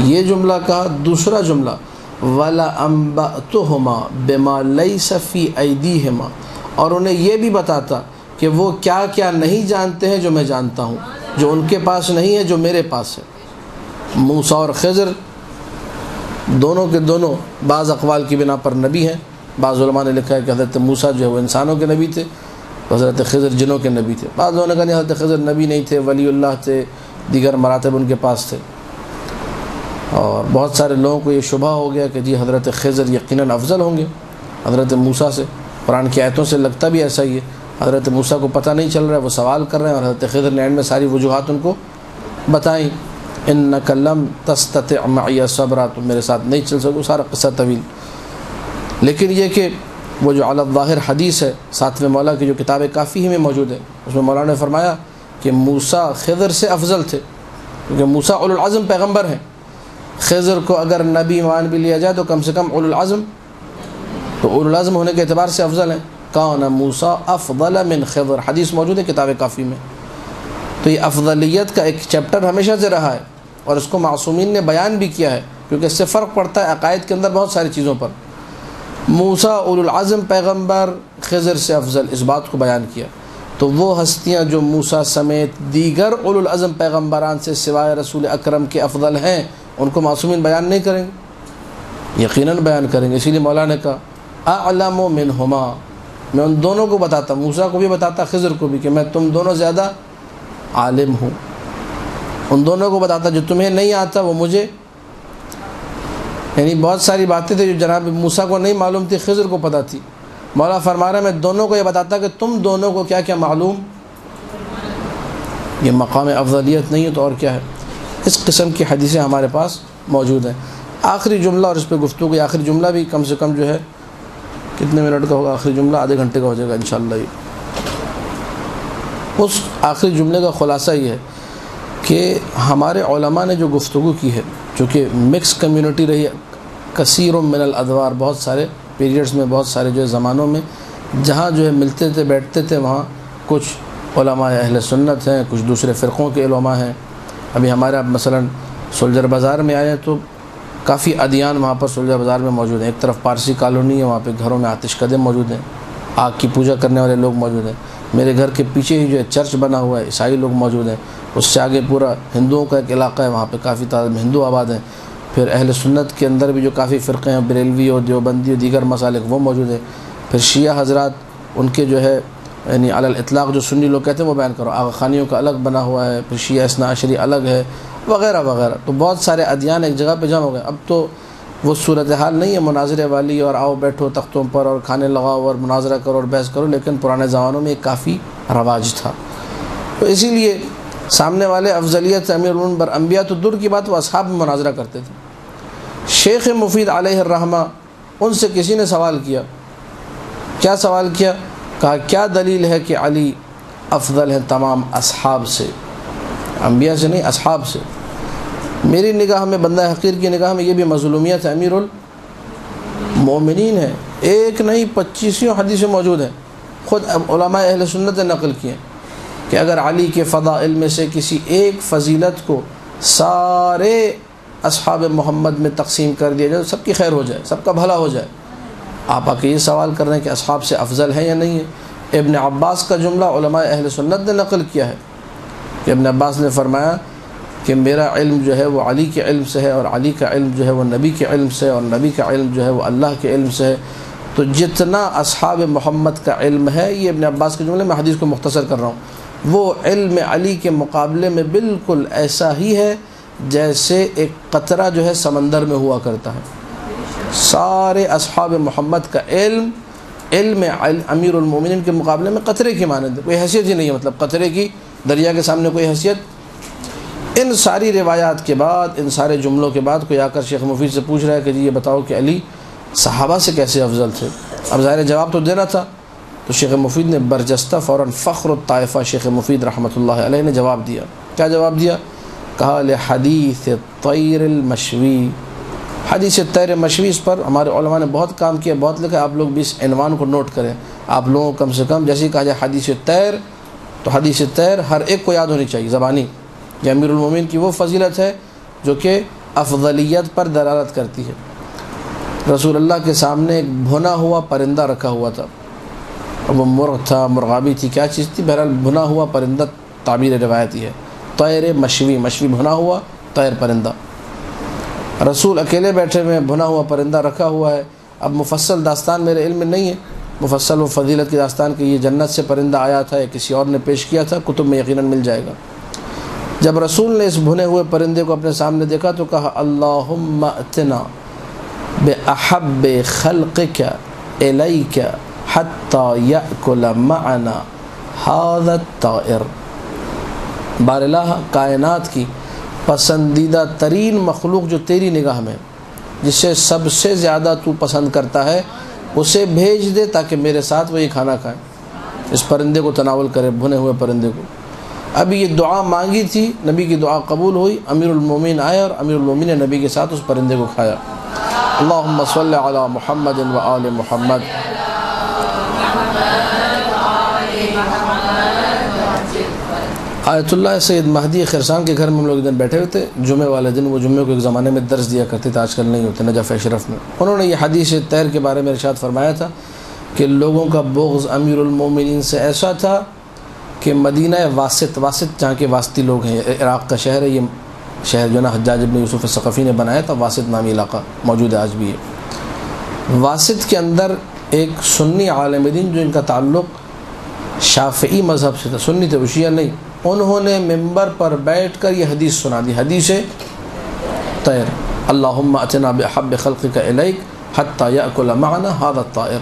یہ جملہ کہا۔ دوسرا جملہ وَلَأَنبَأْتُهُمَا بِمَا لَيْسَ فِي أَيْدِيهِمَا، اور انہیں یہ بھی بتاتا کہ وہ کیا کیا نہیں جانتے ہیں جو میں جانتا ہوں، جو ان کے پاس نہیں ہے جو میرے پاس ہے۔ موسیٰ اور خضر دونوں کے دونوں بعض اقوال کی بنا پر نبی ہیں۔ بعض علماء نے لکھا ہے کہ حضرت موسیٰ جو ہے وہ انسانوں کے نبی تھے، حضرت خضر جنوں کے نبی تھے۔ بعض لوگوں نے کہا نہیں، حضرت خضر نبی نہیں تھے، ولی اللہ تھے، دیگر مراتب ان کے پاس تھے۔ اور بہت سارے لوگوں کو یہ شبہ ہو گیا کہ جی حضرت خضر یقیناً افضل ہوں گے حضرت موسیٰ سے، قرآن کی آیتوں سے لگتا بھی ایسا ہی ہے۔ حضرت موسیٰ کو پتہ نہیں چل رہا ہے، وہ سوال کر رہے ہیں، اور حضرت خضر نے اینڈ میں ساری وجوہات ان کو بتائیں، اِنَّكَ لَمْ تَسْتَطِعْ مَعِيَ صَبْرًا، تم میرے ساتھ نہیں چل سکو، سارا قصہ طویل۔ لیکن یہ کہ وہ جو علی الظاہر حدیث ہے 7ویں مولا کی جو کتاب کافی ہی میں موجود ہے، اس میں مولانا نے فرمایا کہ موسیٰ خضر سے افضل تھے، کیونکہ موسیٰ اولو العزم پیغمبر ہیں۔ خضر کو اگر نبی مان بھی لیا جائے تو کم سے کم اولو العزم، تو اولو العزم ہونے کے اعتبار سے افضل ہیں۔ کان موسیٰ افضل من خضر، حدیث موجود ہے کتاب کافی میں۔ تو یہ افضلیت کا ایک چیپٹر ہمیشہ سے رہا ہے اور اس کو معصومین نے بیان بھی کیا ہے، کیونکہ اس سے فرق پڑتا ہے عقائد کے اندر بہت ساری چیزوں پر۔ موسیٰ اولو العزم پیغمبر، خضر سے افضل، اس بات کو بیان کیا۔ تو وہ ہستیاں جو موسیٰ سمیت دیگر اولو العزم پیغمبران سے سوائے رسول اکرم کے افضل ہیں، ان کو معصومین بیان نہیں کریں گے؟ یقیناً بیان کریں گے۔ اسی لیے مولانا نے کہا اعلم منہما، میں ان دونوں کو بتاتا، موسیٰ کو بھی بتاتا، خضر کو بھی، کہ میں تم دونوں زیادہ عالم ہوں۔ ان دونوں کو بتاتا، جو تمہیں نہیں آتا وہ مجھے، یعنی بہت ساری باتیں تھیں جو جناب موسیٰ کو نہیں معلوم تھی، خضر کو پتہ تھی۔ مولا فرما رہا ہے میں دونوں کو یہ بتاتا کہ تم دونوں کو کیا کیا معلوم۔ یہ مقام افضلیت نہیں ہے تو اور کیا ہے؟ اس قسم کی حدیثیں ہمارے پاس موجود ہیں۔ آخری جملہ، اور اس پہ گفتگو کی آخری جملہ بھی کم سے کم جو ہے کتنے منٹ کا ہوگا؟ آخری جملہ آدھے گھنٹے کا ہو جائے گا انشاءاللہ۔ اس آخری جملے کا خلاصہ یہ ہے کہ ہمارے علماء نے جو گفتگو کی ہے، چونکہ مکس کمیونٹی رہی ہے، کثیر من الادوار، بہت سارے پیریڈز میں، بہت سارے جو ہے زمانوں میں جہاں جو ہے ملتے تھے بیٹھتے تھے، وہاں کچھ علماء اہل سنت ہیں، کچھ دوسرے فرقوں کے علماء ہیں۔ ابھی ہمارے اب مثلا سولجر بازار میں آئے ہیں تو کافی ادیان وہاں پر سولجر بازار میں موجود ہیں۔ ایک طرف پارسی کالونی ہے، وہاں پہ گھروں میں آتش کدے موجود ہیں، آگ کی پوجا کرنے والے لوگ موجود ہیں۔ میرے گھر کے پیچھے ہی جو ہے چرچ بنا ہوا ہے، عیسائی لوگ موجود ہیں۔ اس سے آگے پورا ہندوؤں کا ایک علاقہ ہے، وہاں پہ کافی تعداد میں ہندو آباد ہیں۔ پھر اہل سنت کے اندر بھی جو کافی فرقے ہیں، بریلوی اور دیوبندی اور دیگر مسالک، وہ موجود ہیں۔ پھر شیعہ حضرات، ان کے جو ہے یعنی علی الاطلاق جو سنی لوگ کہتے ہیں وہ بیان کرو، آغا خانیوں کا الگ بنا ہوا ہے، پھر شیعہ اثنا عشری الگ ہے، وغیرہ وغیرہ۔ تو بہت سارے ادیان ایک جگہ پہ جمع ہو گئے۔ اب تو وہ صورتحال نہیں ہے مناظرے والی اور آؤ بیٹھو تختوں پر اور کھانے لگاؤ اور مناظرہ کرو اور بحث کرو، لیکن پرانے زمانوں میں ایک کافی رواج تھا۔ تو اسی لیے سامنے والے افضلیت امیر المومنین بر انبیاء تو دور کی بات، وہ اصحاب میں مناظرہ کرتے تھے۔ شیخ مفید علیہ الرحمہ ان سے کسی نے سوال کیا، کیا سوال کیا؟ کہا کیا دلیل ہے کہ علی افضل ہے تمام اصحاب سے، انبیاء سے نہیں اصحاب سے؟ میری نگاہ میں، بندہ حقیر کی نگاہ میں یہ بھی مظلومیت ہے، امیر المومنین ہے، ایک نہیں 25 حدیثیں موجود ہیں، خود علماء اہل سنت نے نقل کیے کہ اگر علی کے فضائل میں سے کسی ایک فضیلت کو سارے اصحاب محمد میں تقسیم کر دیا جائے تو سب کی خیر ہو جائے، سب کا بھلا ہو جائے۔ آپ آ کے یہ سوال کر رہے ہیں کہ اصحاب سے افضل ہے یا نہیں ہے؟ ابن عباس کا جملہ علماء اہل سنت نے نقل کیا ہے کہ ابن عباس نے فرمایا کہ میرا علم جو ہے وہ علی کے علم سے ہے، اور علی کا علم جو ہے وہ نبی کے علم سے، اور نبی کا علم جو ہے وہ اللہ کے علم سے ہے۔ تو جتنا اصحاب محمد کا علم ہے، یہ ابن عباس کے جملے میں حدیث کو مختصر کر رہا ہوں، وہ علم علی کے مقابلے میں بالکل ایسا ہی ہے جیسے ایک قطرہ جو ہے سمندر میں ہوا کرتا ہے۔ سارے اصحاب محمد کا علم امیر المومنین کے مقابلے میں قطرے کی مانند، کوئی حیثیت ہی نہیں ہے، مطلب قطرے کی دریا کے سامنے کوئی حیثیت۔ ان ساری روایات کے بعد، ان سارے جملوں کے بعد کوئی آ کر شیخ مفید سے پوچھ رہا ہے کہ جی یہ بتاؤ کہ علی صحابہ سے کیسے افضل تھے؟ اب ظاہر جواب تو دینا تھا، تو شیخ مفید نے برجستہ فوراً فخر الطائفہ شیخ مفید رحمۃ اللہ علیہ نے جواب دیا۔ کیا جواب دیا؟ کہا لحدیث الطیر المشوی، حدیث طیر مشوی، اس پر ہمارے علماء نے بہت کام کیا، بہت لکھا، آپ لوگ بھی اس عنوان کو نوٹ کریں۔ آپ لوگوں کو کم سے کم جیسے ہی کہا جائے حدیث طیر، تو حدیث طیر ہر ایک کو یاد ہونی چاہیے زبانی۔ یہ امیر المومنین کی وہ فضیلت ہے جو کہ افضلیت پر دلالت کرتی ہے۔ رسول اللہ کے سامنے ایک بھنا ہوا پرندہ رکھا ہوا تھا، وہ مرغ تھا، مرغابی تھی، کیا چیز تھی، بہرحال بھنا ہوا پرندہ تعبیر روایتی ہے، طیر مشوی، مشوی بھنا ہوا، طیر پرندہ۔ رسول اکیلے بیٹھے ہوئے، بھنا ہوا پرندہ رکھا ہوا ہے۔ اب مفصل داستان میرے علم میں نہیں ہے، مفصل و فضیلت کی داستان کہ یہ جنت سے پرندہ آیا تھا یا کسی اور نے پیش کیا تھا، کتب میں یقیناً مل جائے گا۔ جب رسول نے اس بھنے ہوئے پرندے کو اپنے سامنے دیکھا تو کہا اللہم اتنا بأحب خلقک الیک حتی یأکل معنا ھذا الطائر، بار الہ کائنات کی پسندیدہ ترین مخلوق جو تیری نگاہ میں، جسے سب سے زیادہ تو پسند کرتا ہے، اسے بھیج دے تاکہ میرے ساتھ وہ یہ کھانا کھائے، اس پرندے کو تناول کرے، بھنے ہوئے پرندے کو۔ اب یہ دعا مانگی تھی، نبی کی دعا قبول ہوئی، امیر المومنین آئے اور امیر المومنین نے نبی کے ساتھ اس پرندے کو کھایا۔ اللہم صلی علی محمد و آل محمد۔ آیت اللہ سید مہدی خرسان کے گھر میں ہم لوگ دن بیٹھے ہوئے تھے، جمعہ والے دن، وہ جمعے کو ایک زمانے میں درس دیا کرتے تھے، آج کل نہیں ہوتے، نجف اشرف میں۔ انہوں نے یہ حدیث طیر کے بارے میں ارشاد فرمایا تھا کہ لوگوں کا بغض امیر المومنین سے ایسا تھا کہ مدینہ واسط جہاں کے واسطی لوگ ہیں، عراق کا شہر ہے، یہ شہر جو نا حجاج ابن یوسف الثقفی نے بنایا تھا، واسط نامی علاقہ موجود ہے آج بھی ہے۔ واسط کے اندر ایک سنی عالم دین جو ان کا تعلق شافعی مذہب سے تھا، سنی تھے، شیعہ نہیں، انہوں نے ممبر پر بیٹھ کر یہ حدیث سنا دی، حدیث طیر، اللہم اتنا بأحب خلقک الیک حتی یأکل معنا ھذا الطائر۔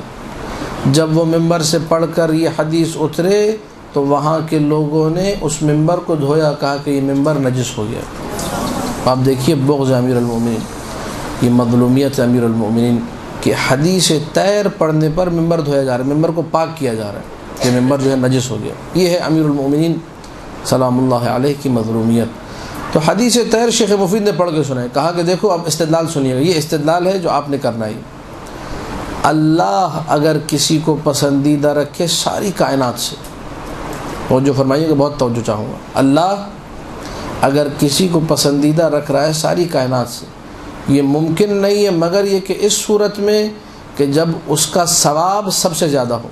جب وہ ممبر سے پڑھ کر یہ حدیث اترے تو وہاں کے لوگوں نے اس ممبر کو دھویا، کہا کہ یہ ممبر نجس ہو گیا۔ آپ دیکھیے بغض امیر المومنین، یہ مظلومیت امیر المومنین کہ حدیث طیر پڑھنے پر ممبر دھویا جا رہا ہے، ممبر کو پاک کیا جا رہا ہے، کہ ممبر جو ہے نجس ہو گیا۔ یہ ہے امیر المومنین سلام اللہ علیہ کی مظلومیت۔ تو حدیث طیر شیخ مفید نے پڑھ کے سنائے، کہا کہ دیکھو اب استدلال سنیے گا، یہ استدلال ہے جو آپ نے کرنا ہے۔ اللہ اگر کسی کو پسندیدہ رکھے ساری کائنات سے، توجہ فرمائیے کہ بہت توجہ چاہوں گا، اللہ اگر کسی کو پسندیدہ رکھ رہا ہے ساری کائنات سے، یہ ممکن نہیں ہے مگر یہ کہ اس صورت میں کہ جب اس کا ثواب سب سے زیادہ ہو،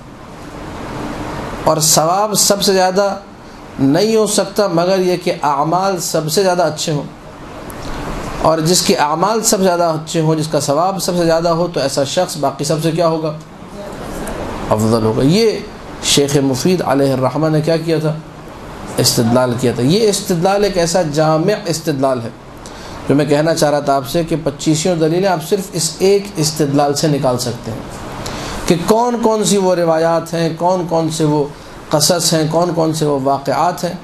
اور ثواب سب سے زیادہ نہیں ہو سکتا مگر یہ کہ اعمال سب سے زیادہ اچھے ہوں، اور جس کے اعمال سب سے زیادہ اچھے ہوں، جس کا ثواب سب سے زیادہ ہو، تو ایسا شخص باقی سب سے کیا ہوگا؟ افضل ہوگا۔ یہ شیخ مفید علیہ الرحمہ نے کیا کیا تھا؟ استدلال کیا تھا۔ یہ استدلال ایک ایسا جامع استدلال ہے جو میں کہنا چاہ رہا تھا آپ سے کہ 25 دلیلیں آپ صرف اس ایک استدلال سے نکال سکتے ہیں کہ کون کون سی وہ روایات ہیں، کون کون سے وہ قصص ہیں، کون کون سے وہ واقعات ہیں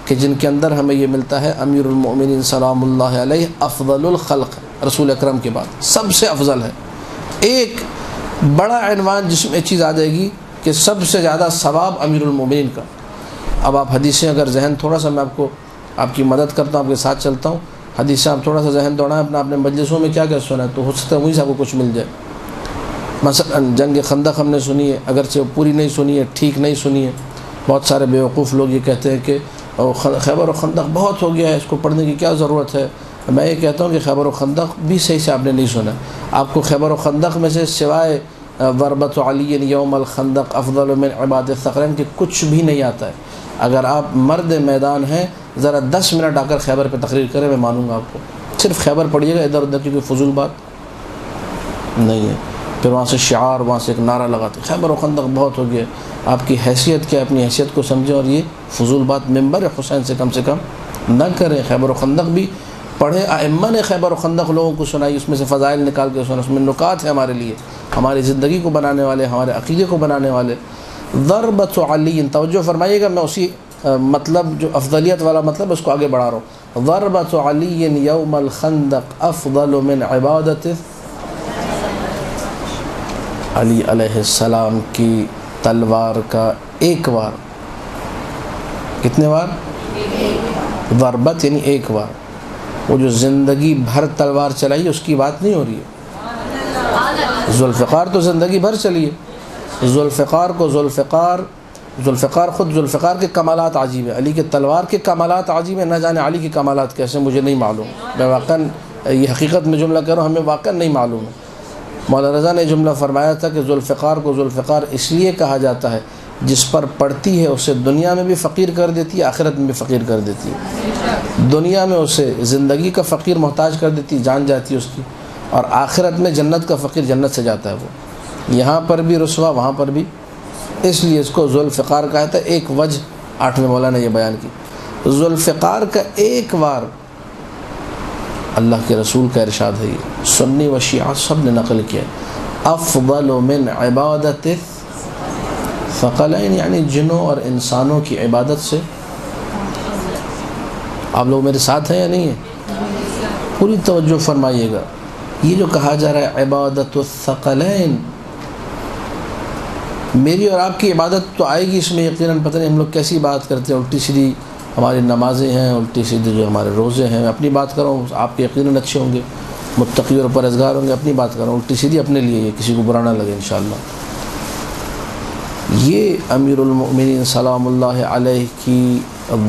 کہ جن کے اندر ہمیں یہ ملتا ہے امیر المؤمنین سلام اللہ علیہ افضل الخلق، رسول اکرم کے بعد سب سے افضل ہے۔ ایک بڑا عنوان جس میں چیز آ جائے گی کہ سب سے زیادہ ثواب امیر المؤمنین کا۔ اب آپ حدیثیں اگر ذہن تھوڑا سا، میں آپ کی مدد کرتا ہوں، آپ کے ساتھ چلتا ہوں، حدیثیں آپ تھوڑا سا ذہن دوڑائیں اپنے مجلسوں میں کیا سنا ہے، تو ہو سکتا ہے وہیں سے آپ کو کچھ مل جائے۔ مثلا جنگ خندق ہم نے سنی ہے، اگرچہ پوری نہیں سنی ہے، ٹھیک نہیں سنی ہے۔ بہت سارے بیوقوف لوگ یہ کہتے ہیں کہ خیبر و خندق بہت ہو گیا ہے، اس کو پڑھنے کی کیا ضرورت ہے۔ میں یہ کہتا ہوں کہ خیبر و خندق بھی صحیح سے آپ نے نہیں سنا۔ آپ کو خیبر و خندق میں سے سوائے ضربۃ علی یوم الخندق افضل من عباد الثقلین کے کچھ بھی نہیں آتا ہے۔ اگر آپ مرد میدان ہیں ذرا 10 منٹ آ کر خیبر پہ تقریر کریں، میں مانوں گا آپ کو۔ صرف خیبر پڑھیے گا، ادھر ادھر کی کوئی فضول بات نہیں ہے۔ پھر وہاں سے شعار، وہاں سے ایک نعرہ لگاتے خیبر و خندق بہت ہو گیا۔ آپ کی حیثیت کیا، اپنی حیثیت کو سمجھیں، اور یہ فضول بات ممبر حسین سے کم نہ کریں۔ خیبر و خندق بھی پڑھیں، ائمہ نے خیبر و خندق لوگوں کو سنائی، اس میں سے فضائل نکال کے سنا، اس میں نکات ہے ہمارے لیے، ہماری زندگی کو بنانے والے، ہمارے عقیدے کو بنانے والے۔ ضربۃ علی، توجہ فرمائیے گا، میں اسی مطلب جو افضلیت والا مطلب اس کو آگے بڑھا رہا ہوں۔ ضربۃ علی یوم الخندق افضل من عبادت علی علیہ السلام کی تلوار کا ایک وار، کتنے وار؟ ضربت یعنی ایک وار۔ وہ جو زندگی بھر تلوار چلائی اس کی بات نہیں ہو رہی ہے۔ ذوالفقار تو زندگی بھر چلی ہے۔ ذوالفقار خود ذوالفقار کے کمالات عجیب ہیں، علی کے تلوار کے کمالات عجیب ہیں، نہ جانے علی کے کمالات کیسے، مجھے نہیں معلوم۔ میں واقعاً یہ حقیقت میں جملہ کہہ رہا ہوں، ہمیں واقعاً نہیں معلوم ہے۔ مولانا رضا نے جملہ فرمایا تھا کہ ذوالفقار کو ذوالفقار اس لیے کہا جاتا ہے جس پر پڑتی ہے اسے دنیا میں بھی فقیر کر دیتی ہے، آخرت میں بھی فقیر کر دیتی ہے۔ دنیا میں اسے زندگی کا فقیر محتاج کر دیتی، جان جاتی ہے اس کی، اور آخرت میں جنت کا فقیر، جنت سے جاتا ہے وہ، یہاں پر بھی رسوا وہاں پر بھی۔ اس لیے اس کو ذوالفقار کہا تھا۔ ایک وجہ 8ویں مولا نے یہ بیان کی، ذوالفقار کا ایک وار اللہ کے رسول کا ارشاد ہے، یہ سنی و شیعہ سب نے نقل کیا، افضل من عبادت ثقلین، یعنی جنوں اور انسانوں کی عبادت سے۔ آپ لوگ میرے ساتھ ہیں یا نہیں ہیں؟ پوری توجہ فرمائیے گا۔ یہ جو کہا جا رہا ہے عبادت الثقلین، میری اور آپ کی عبادت تو آئے گی اس میں یقیناً، پتہ نہیں ہم لوگ کیسی بات کرتے ہیں، الٹی سیدھی ہماری نمازیں ہیں، الٹی سیدھی جو ہمارے روزے ہیں۔ میں اپنی بات کر رہا ہوں، آپ کے یقیناً اچھے ہوں گے، متقی اور پرہیزگار ہوں گے۔ اپنی بات کر رہا ہوں، الٹی سیدھی اپنے لیے، یہ کسی کو برا نہ لگے انشاءاللہ۔ یہ امیر المؤمنین سلام اللہ علیہ کی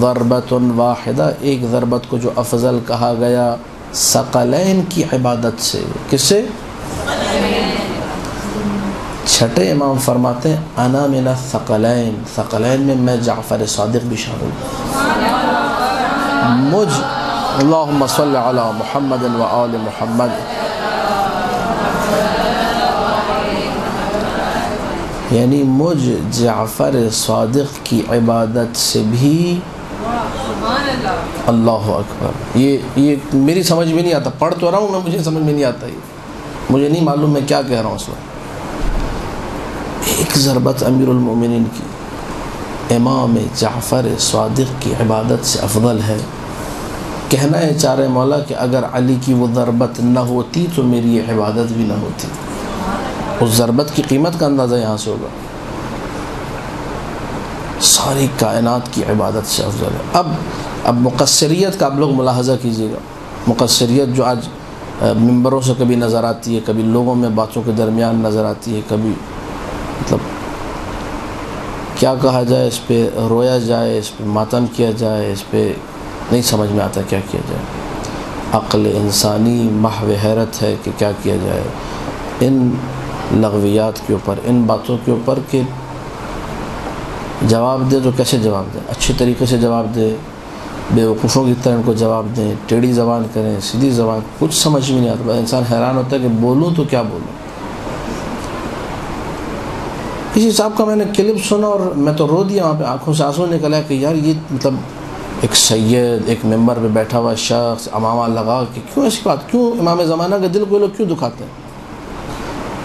ضربۃ واحدہ، ایک ضربت کو جو افضل کہا گیا ثقلین کی عبادت سے۔ کس سے؟ چھٹے امام فرماتے ہیں انا من الثقلین، ثقلین میں میں جعفر صادق بھی شامل مجھ، اللہم صل علی محمد و آل محمد، یعنی مجھ جعفر صادق کی عبادت سے بھی۔ اللہ اکبر، یہ میری سمجھ میں نہیں آتا، پڑھ تو رہا ہوں میں، مجھے سمجھ میں نہیں آتا، یہ مجھے نہیں معلوم میں کیا کہہ رہا ہوں اس وقت۔ ایک ضربت امیر المؤمنین کی امام جعفر صادق کی عبادت سے افضل ہے۔ کہنا ہے چارے مولا کہ اگر علی کی وہ ضربت نہ ہوتی تو میری یہ عبادت بھی نہ ہوتی۔ اس ضربت کی قیمت کا اندازہ یہاں سے ہوگا، ساری کائنات کی عبادت سے افضل ہے۔ اب مقصریت کا آپ لوگ ملاحظہ کیجئے گا، مقصریت جو آج ممبروں سے کبھی نظر آتی ہے، کبھی لوگوں میں باتوں کے درمیان نظر آتی ہے، کبھی مطلب کیا کہا جائے، اس پہ رویا جائے، اس پہ ماتم کیا جائے، اس پہ نہیں سمجھ میں آتا کیا کیا جائے۔ عقل انسانی محو حیرت ہے کہ کیا کیا جائے ان لغویات کے اوپر، ان باتوں کے اوپر کہ جواب دے تو کیسے جواب دیں، اچھے طریقے سے جواب دے، بے وقوفوں کی طرح ان کو جواب دیں، ٹیڑھی زبان کریں، سیدھی زبان، کچھ سمجھ میں نہیں آتا۔ انسان حیران ہوتا ہے کہ بولوں تو کیا بولوں۔ کسی صاحب کا میں نے کلپ سنا اور میں تو رو دیا، وہاں پہ آنکھوں سے آنسو نکلا کہ یار یہ مطلب ایک سید ایک ممبر پہ بیٹھا ہوا شخص امامہ لگا کہ کیوں ایسی بات، کیوں امام زمانہ کے دل کو لوگ کیوں دکھاتے ہیں۔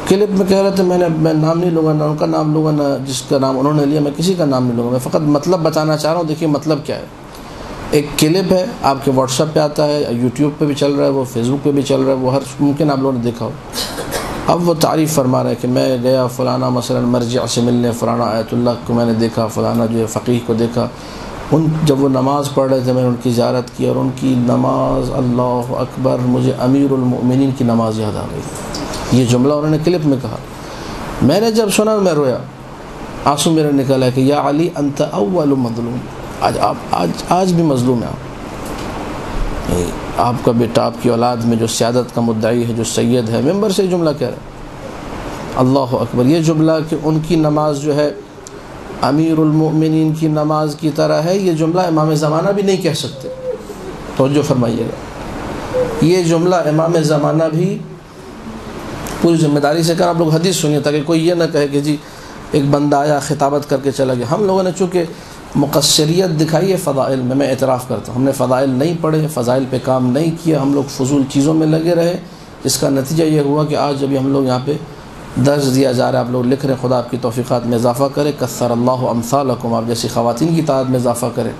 کلپ میں کہہ رہے تھے میں نام نہیں لوں گا، نہ ان کا نام لوں گا، نہ جس کا نام انہوں نے لیا، میں کسی کا نام نہیں لوں گا، میں فقط مطلب بتانا چاہ رہا ہوں۔ دیکھیے مطلب کیا ہے، ایک کلپ ہے آپ کے واٹس ایپ پہ آتا ہے، یوٹیوب پہ بھی چل رہا ہے، وہ فیس بک پہ بھی چل رہا ہے، وہ ہر ممکن آپ لوگوں نے دیکھا ہو۔ اب وہ تعریف فرما رہا ہے کہ میں گیا فلانا مثلا مرجع سے ملنے، فلانا آیت اللہ کو میں نے دیکھا، فلانا جو ہے فقیہ کو دیکھا، جب وہ نماز پڑھ رہے تھے میں نے ان کی زیارت کی، اور ان کی نماز اللہ اکبر، مجھے امیر المؤمنین کی نماز یاد آ گئی۔ یہ جملہ انہوں نے کلپ میں کہا۔ میں نے جب سنا میں رویا، آنسو میرے نکلا کہ یا علی انت اول مظلوم، آج بھی مظلوم ہے آپ کا بیٹا، آپ کی اولاد میں جو سیادت کا مدعی ہے، جو سید ہے، ممبر سے یہ جملہ کہہ رہا ہے۔ اللہ اکبر۔ یہ جملہ کہ ان کی نماز جو ہے امیر المؤمنین کی نماز کی طرح ہے، یہ جملہ امام زمانہ بھی نہیں کہہ سکتے، توجہ فرمائیے گا۔ یہ جملہ امام زمانہ بھی پوری ذمہ داری سے کہا۔ آپ لوگ حدیث سنیے تاکہ کوئی یہ نہ کہے کہ جی ایک بندہ آیا خطابت کر کے چلا گیا۔ ہم لوگوں نے چونکہ مقصریت دکھائی ہے فضائل میں اعتراف کرتا ہوں، ہم نے فضائل نہیں پڑھے، فضائل پہ کام نہیں کیا، ہم لوگ فضول چیزوں میں لگے رہے، جس کا نتیجہ یہ ہوا کہ آج ابھی ہم لوگ یہاں پہ درس دیا جا رہا ہے، آپ لوگ لکھ رہے ہیں، خدا آپ کی توفیقات میں اضافہ کرے، کثر اللہ امثالکم، آپ جیسی خواتین کی تعداد میں اضافہ کرے،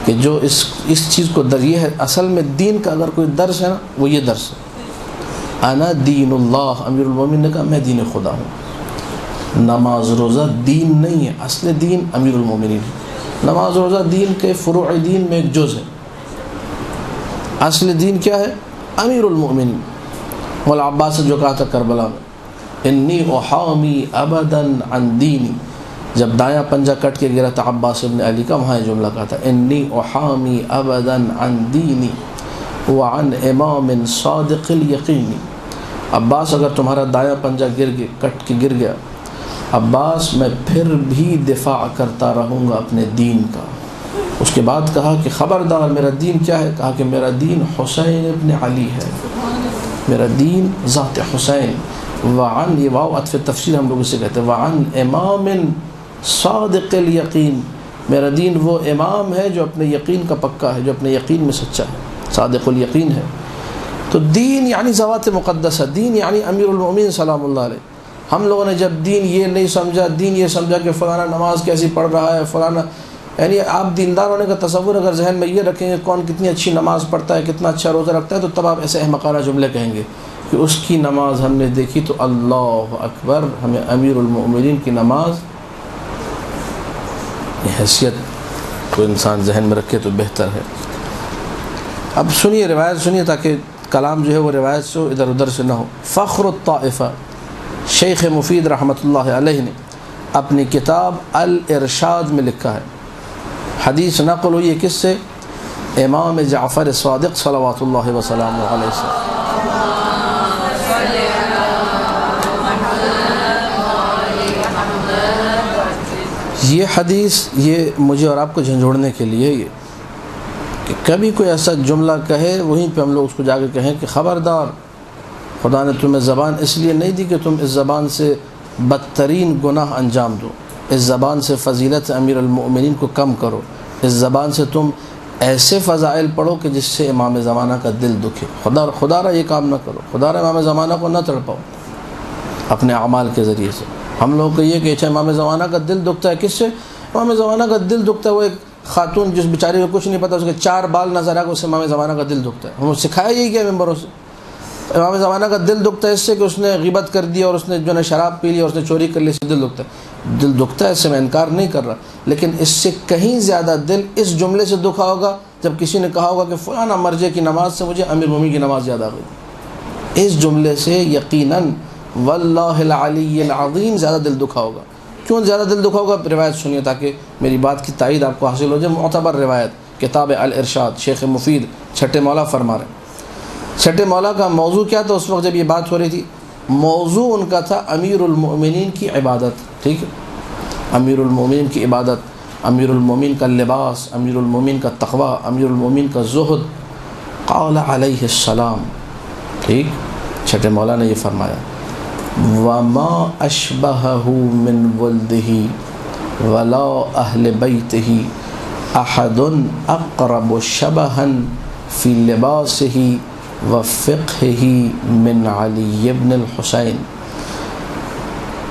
کہ جو اس چیز کو یہ ہے اصل میں دین کا اگر کوئی درس ہے نا وہ یہ درس ہے۔ انا دین اللہ، امیر المومنین نے کہا میں دین خدا ہوں۔ نماز روزہ دین نہیں ہے، اصل دین امیر المومنین ہے۔ نماز روزہ دین کے فروع دین میں ایک جز ہے، اصل دین کیا ہے؟ امیر المومنین۔ مولا عباس نے جو کہا تھا کربلا میں، انی احامی ابدا عن دینی، جب دایاں پنجہ کٹ کے گرا تھا عباس ابن علی کا، وہاں یہ جملہ کہا تھا، انی احامی ابدا عن دینی وعن امام صادق الیقین۔ عباس اگر تمہارا دایاں پنجہ کٹ کے گر گیا، عباس میں پھر بھی دفاع کرتا رہوں گا اپنے دین کا۔ اس کے بعد کہا کہ خبردار، میرا دین کیا ہے؟ کہا کہ میرا دین حسین ابن علی ہے، میرا دین ذات حسین۔ وعن، یہ واو عطف تفسیر ہم لوگ اسے کہتے ہیں، وعن امام صادق الیقین، میرا دین وہ امام ہے جو اپنے یقین کا پکا ہے، جو اپنے یقین میں سچا ہے، صادق الیقین ہے۔ تو دین یعنی ذوات مقدسہ، دین یعنی امیر المؤمنین سلام اللہ علیہ۔ ہم لوگوں نے جب دین یہ نہیں سمجھا، دین یہ سمجھا کہ فلانا نماز کیسی پڑھ رہا ہے، فلانا، یعنی آپ دیندار ہونے کا تصور اگر ذہن میں یہ رکھیں گے کون کتنی اچھی نماز پڑھتا ہے، کتنا اچھا روزہ رکھتا ہے، تو تب آپ ایسے احمقانہ جملے کہیں گے کہ اس کی نماز ہم نے دیکھی تو اللہ اکبر، ہمیں امیر المؤمنین کی نماز، یہ حیثیت کو انسان ذہن میں رکھے تو بہتر ہے۔ اب سنیے، روایت سنیے تاکہ کلام جو ہے وہ روایت سے ادھر ادھر سے نہ ہو۔ فخر الطائفہ شیخ مفید رحمۃ اللہ علیہ نے اپنی کتاب الارشاد میں لکھا ہے، حدیث نقل ہوئی ہے کس سے؟ امام جعفر صادق صلوات اللہ وسلامہ علیہ سے۔ یہ حدیث یہ مجھے اور آپ کو جھنجھوڑنے کے لیے یہ کہ کبھی کوئی ایسا جملہ کہے وہیں پہ ہم لوگ اس کو جا کے کہیں کہ خبردار، خدا نے تمہیں زبان اس لیے نہیں دی کہ تم اس زبان سے بدترین گناہ انجام دو، اس زبان سے فضیلت امیر المؤمنین کو کم کرو، اس زبان سے تم ایسے فضائل پڑھو کہ جس سے امام زمانہ کا دل دکھے۔ خدا را یہ کام نہ کرو، خدا را امام زمانہ کو نہ تڑپاؤ اپنے اعمال کے ذریعے سے۔ ہم لوگ کو یہ کہ اچھا امام زمانہ کا دل دکھتا ہے، کس سے؟ امام زمانہ کا دل دکھتا ہے وہ ایک خاتون جس بیچاری کو کچھ نہیں پتہ، اس کے 4 بال نظر آ کے اسے امام زمانہ کا دل دکھتا ہے۔ ہم سکھایا یہی کیا ممبروں سے؟ امام زمانہ کا دل دکھتا ہے اس سے کہ اس نے غیبت کر دی اور اس نے جو ہے شراب پی لی اور اس نے چوری کر لی، اس سے دل دکھتا ہے۔ دل دکھتا ہے، اس سے میں انکار نہیں کر رہا، لیکن اس سے کہیں زیادہ دل اس جملے سے دکھا ہوگا جب کسی نے کہا ہوگا کہ فلانا مرجع کی نماز سے مجھے امیر المومنین کی نماز یاد آ گئی۔ اس جملے سے یقیناً واللہ العلی العظیم زیادہ دل دکھا ہوگا۔ کیوں زیادہ دل دکھا ہوگا؟ روایت سنیے تاکہ میری بات کی تائید آپ کو حاصل ہو جائے۔ معتبر روایت، کتاب الارشاد، شیخ مفید چھٹے مولا فرما رہے ہیں۔ چھٹے مولا کا موضوع کیا تھا اس وقت جب یہ بات ہو رہی تھی؟ موضوع ان کا تھا امیر المؤمنین کی عبادت، ٹھیک ہے، امیر المؤمنین کی عبادت، امیر المؤمنین کا لباس، امیر المؤمنین کا تقوی، امیر المؤمنین کا زہد۔ قال علیہ السلام، ٹھیک، چھٹے مولا نے یہ فرمایا، وَمَا أَشْبَهَهُ مِنْ وَلْدِهِ وَلَا أَهْلِ بَيْتِهِ أَحَدٌ أَقْرَبُ شَبَهًا فِي لِبَاسِهِ وَفِقْهِهِ مِنْ عَلِيِّ بْنِ الْحُسَيْن۔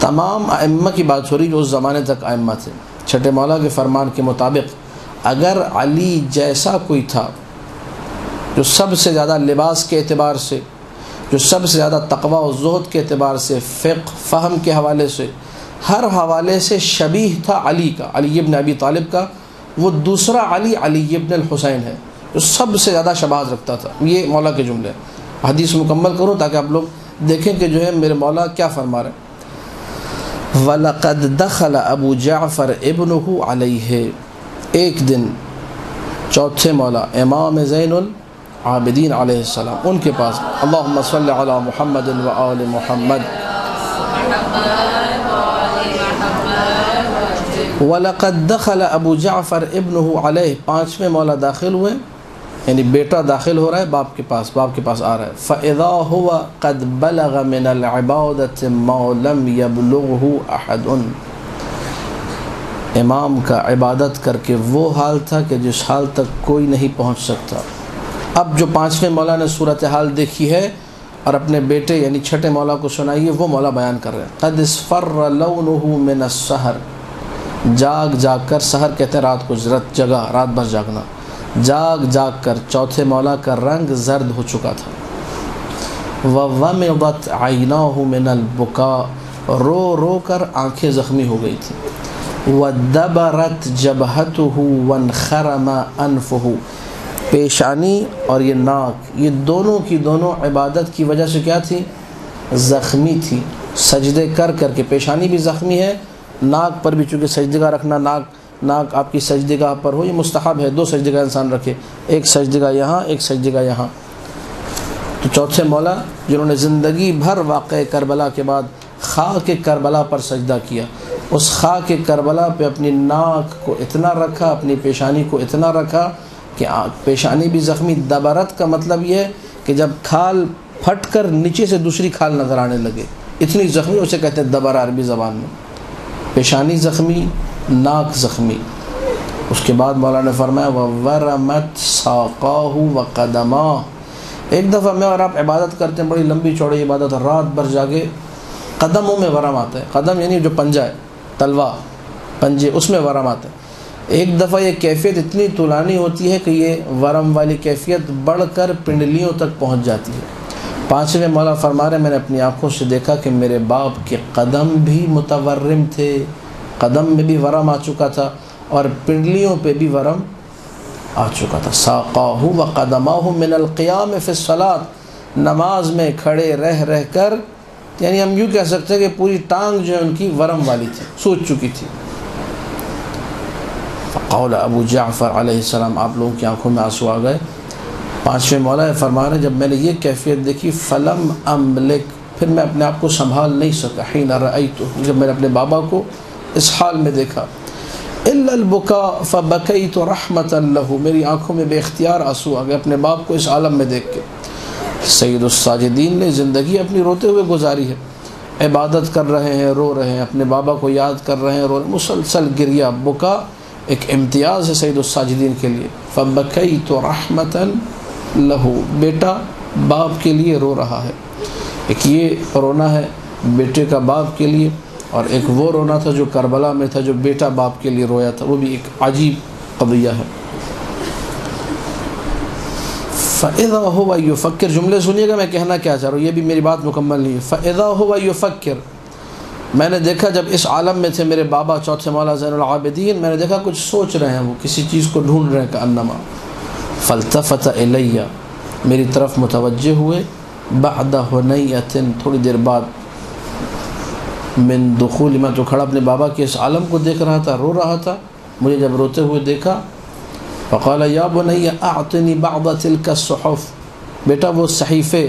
تمام ائمہ کی بات ہو رہی جو اس زمانے تک ائمہ تھے۔ چھٹے مولا کے فرمان کے مطابق اگر علی جیسا کوئی تھا جو سب سے زیادہ لباس کے اعتبار سے، جو سب سے زیادہ تقوی و زہد کے اعتبار سے، فقہ فہم کے حوالے سے، ہر حوالے سے شبیہ تھا علی کا، علی ابن ابی طالب کا، وہ دوسرا علی، علی ابن الحسین ہے جو سب سے زیادہ شباہت رکھتا تھا۔ یہ مولا کے جملے ہیں، حدیث مکمل کروں تاکہ آپ لوگ دیکھیں کہ جو ہے میرے مولا کیا فرما رہے ہیں۔ وَلَقَدْ دَخَلَ أَبُو جعفر ابنه علیہ، ایک دن چوتھے مولا امام زین العابدین علیہ السلام ان کے پاس، اللہم صلی علی محمد و آل محمد۔ وَلَقَدْ دَخَلَ أَبُو جعفر ابنه علیہ، پانچویں مولا داخل ہوئے، یعنی بیٹا داخل ہو رہا ہے باپ کے پاس آ رہا ہے۔ فَإِذَا هُوَ قَدْ بَلَغَ مِنَ الْعِبَادَةِ مَا لَمْ يَبْلُغْهُ أَحَدٌ، امام کا عبادت کر کے وہ حال تھا کہ جس حال تک کوئی نہیں پہنچ سکتا۔ اب جو پانچویں مولا نے صورتحال دیکھی ہے اور اپنے بیٹے یعنی چھٹے مولا کو سنائی ہے، وہ مولا بیان کر رہے ہیں۔ قَدْ اصْفَرَّ لَوْنُهُ مِنَ السَّحَرِ، جاگ کر، سحر کہتے ہیں رات کو، جگہ رات بھر جاگنا، جاگ کر چوتھے مولا کا رنگ زرد ہو چکا تھا۔ وَوَمِضَتْ عَيْنَاهُ مِنَ الْبُكَاءِ، رو کر آنکھیں زخمی ہو گئی تھیں۔ وَدَبَرَتْ جَبْهَتُهُ وَانْخَرَمَ أَنْفُهُ، پیشانی اور یہ ناک، یہ دونوں کی دونوں عبادت کی وجہ سے کیا تھی؟ زخمی تھی، سجدے کر کے۔ پیشانی بھی زخمی ہے، ناک پر بھی، چونکہ سجدگاہ رکھنا، ناک آپ کی سجدگاہ پر ہو، یہ مستحب ہے، دو سجدگاہ انسان رکھے، ایک سجدگاہ یہاں، ایک سجدگاہ یہاں۔ تو چوتھے مولا جنہوں نے زندگی بھر واقع کربلا کے بعد خاک کربلا پر سجدہ کیا، اس خاک کربلا پہ اپنی ناک کو اتنا رکھا، اپنی پیشانی کو اتنا رکھا کہ پیشانی بھی زخمی۔ دبرت کا مطلب یہ ہے کہ جب کھال پھٹ کر نیچے سے دوسری کھال نظر آنے لگے، اتنی زخمی، اسے کہتے ہیں دبر عربی زبان میں۔ پیشانی زخمی، ناک زخمی۔ اس کے بعد مولا نے فرمایا وَوَرَمَتْ سَاقَاهُ وَقَدَمَاهُ، ایک دفعہ میں اور آپ عبادت کرتے ہیں، بڑی لمبی چوڑی عبادت، رات بھر جاگے، قدموں میں ورم آتا ہے، قدم یعنی جو پنجہ ہے، تلوا پنجے، اس میں ورم آتا ہے۔ ایک دفعہ یہ کیفیت اتنی طولانی ہوتی ہے کہ یہ ورم والی کیفیت بڑھ کر پنڈلیوں تک پہنچ جاتی ہے۔ پانچویں مولا فرما رہے ہیں میں نے اپنی آنکھوں سے دیکھا کہ میرے باپ کے قدم بھی متورم تھے، قدم میں بھی ورم آ چکا تھا اور پنڈلیوں پہ بھی ورم آ چکا تھا۔ ساقاہ و قدماہ من القیام فی الصلاۃ، نماز میں کھڑے رہ کر، یعنی ہم یوں کہہ سکتے ہیں کہ پوری ٹانگ جو ہے ان کی ورم والی تھی، سوج چکی تھی۔ فقال ابو جعفر علیہ السلام، آپ لوگوں کی آنکھوں میں آنسو آ گئے۔ پانچویں مولا فرما رہے ہیں جب میں نے یہ کیفیت دیکھی، فلم املک، پھر میں اپنے آپ کو سنبھال نہیں سکا، حین رأیتہ، جب میں نے اپنے بابا کو اس حال میں دیکھا، الا البکاء فبکیت رحمتا لہ، میری آنکھوں میں بے اختیار آنسو آ گئے اپنے باپ کو اس عالم میں دیکھ کے۔ سید الساجدین نے زندگی اپنی روتے ہوئے گزاری ہے، عبادت کر رہے ہیں، رو رہے ہیں، اپنے بابا کو یاد کر رہے ہیں، رو رہے ہیں، مسلسل گریہ، بکا ایک امتیاز ہے سید الساجدین کے لیے۔ فبکیت رحمتا لہ، بیٹا باپ کے لیے رو رہا ہے، ایک یہ رونا ہے بیٹے کا باپ کے لیے، اور ایک وہ رونا تھا جو کربلا میں تھا، جو بیٹا باپ کے لیے رویا تھا، وہ بھی ایک عجیب قضیہ ہے۔ فَإِذَا هُوَ يُفَكِّرُ، جملے سنیے گا میں کہنا کیا چاہ رہا ہوں، یہ بھی میری بات مکمل نہیں ہے۔ فَإِذَا هُوَ يُفَكِّرُ، میں نے دیکھا جب اس عالم میں تھے میرے بابا چوتھے مولا زین العابدین، میں نے دیکھا کچھ سوچ رہے ہیں، وہ کسی چیز کو ڈھونڈ رہے ہیں کأنما۔ فالتفت الی، میری طرف متوجہ ہوئے، بعد حنیۃ، تھوڑی دیر بعد، من دخول، میں تو کھڑا اپنے بابا کے اس عالم کو دیکھ رہا تھا، رو رہا تھا، مجھے جب روتے ہوئے دیکھا، فقال یا بنی اعطنی بعض تلک الصحف، بیٹا وہ صحیفے،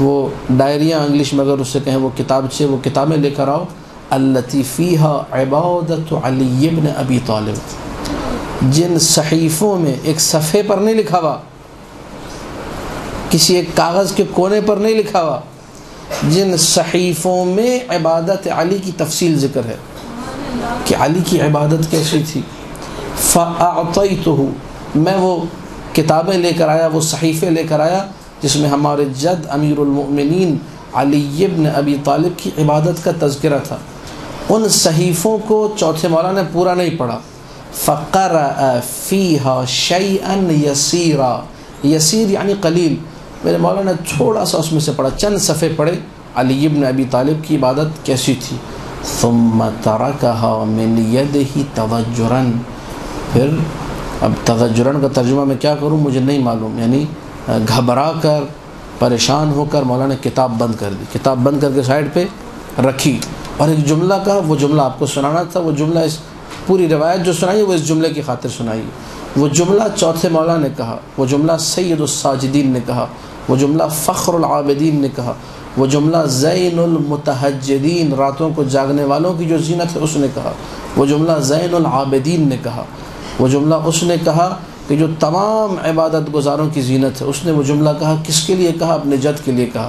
وہ ڈائریاں انگلش میں اگر اسے کہیں، وہ کتابچے، وہ کتابیں لے کر آؤ، التی فیہا عبادت علی بن ابی طالب، جن صحیفوں میں ایک صفحے پر نہیں لکھا ہوا، کسی ایک کاغذ کے کونے پر نہیں لکھا ہوا، جن صحیفوں میں عبادت علی کی تفصیل ذکر ہے کہ علی کی عبادت کیسی تھی۔ فَأَعْطَيْتُهُ، میں وہ کتابیں لے کر آیا، وہ صحیفے لے کر آیا جس میں ہمارے جد امیر المؤمنین علی ابن ابی طالب کی عبادت کا تذکرہ تھا۔ ان صحیفوں کو چوتھے مولا نے پورا نہیں پڑھا، فقرأ فیہا شیئا یسیرا، یسیر یعنی قلیل، میرے مولا نے تھوڑا سا اس میں سے پڑھا، چند صفحے پڑھے علی ابن ابی طالب کی عبادت کیسی تھی. ثم ترکها من یدہ تضجرا، پھر اب تضجرا کا ترجمہ میں کیا کروں مجھے نہیں معلوم، یعنی گھبرا کر پریشان ہو کر مولا نے کتاب بند کر دی، کتاب بند کر کے سائڈ پہ رکھی، اور ایک جملہ کہا، وہ جملہ آپ کو سنانا تھا، وہ جملہ اس پوری روایت جو سنائی وہ اس جملے کی خاطر سنائی. وہ جملہ چوتھے مولا نے کہا، وہ جملہ سید الساجدین نے کہا، وہ جملہ فخر العابدین نے کہا، وہ جملہ زین المتہجدین راتوں کو جاگنے والوں کی جو زینت ہے اس نے کہا، وہ جملہ زین العابدین نے کہا، وہ جملہ اس نے کہا کہ جو تمام عبادت گزاروں کی زینت ہے، اس نے وہ جملہ کہا. کس کے لیے کہا؟ اپنے جد کے لیے کہا.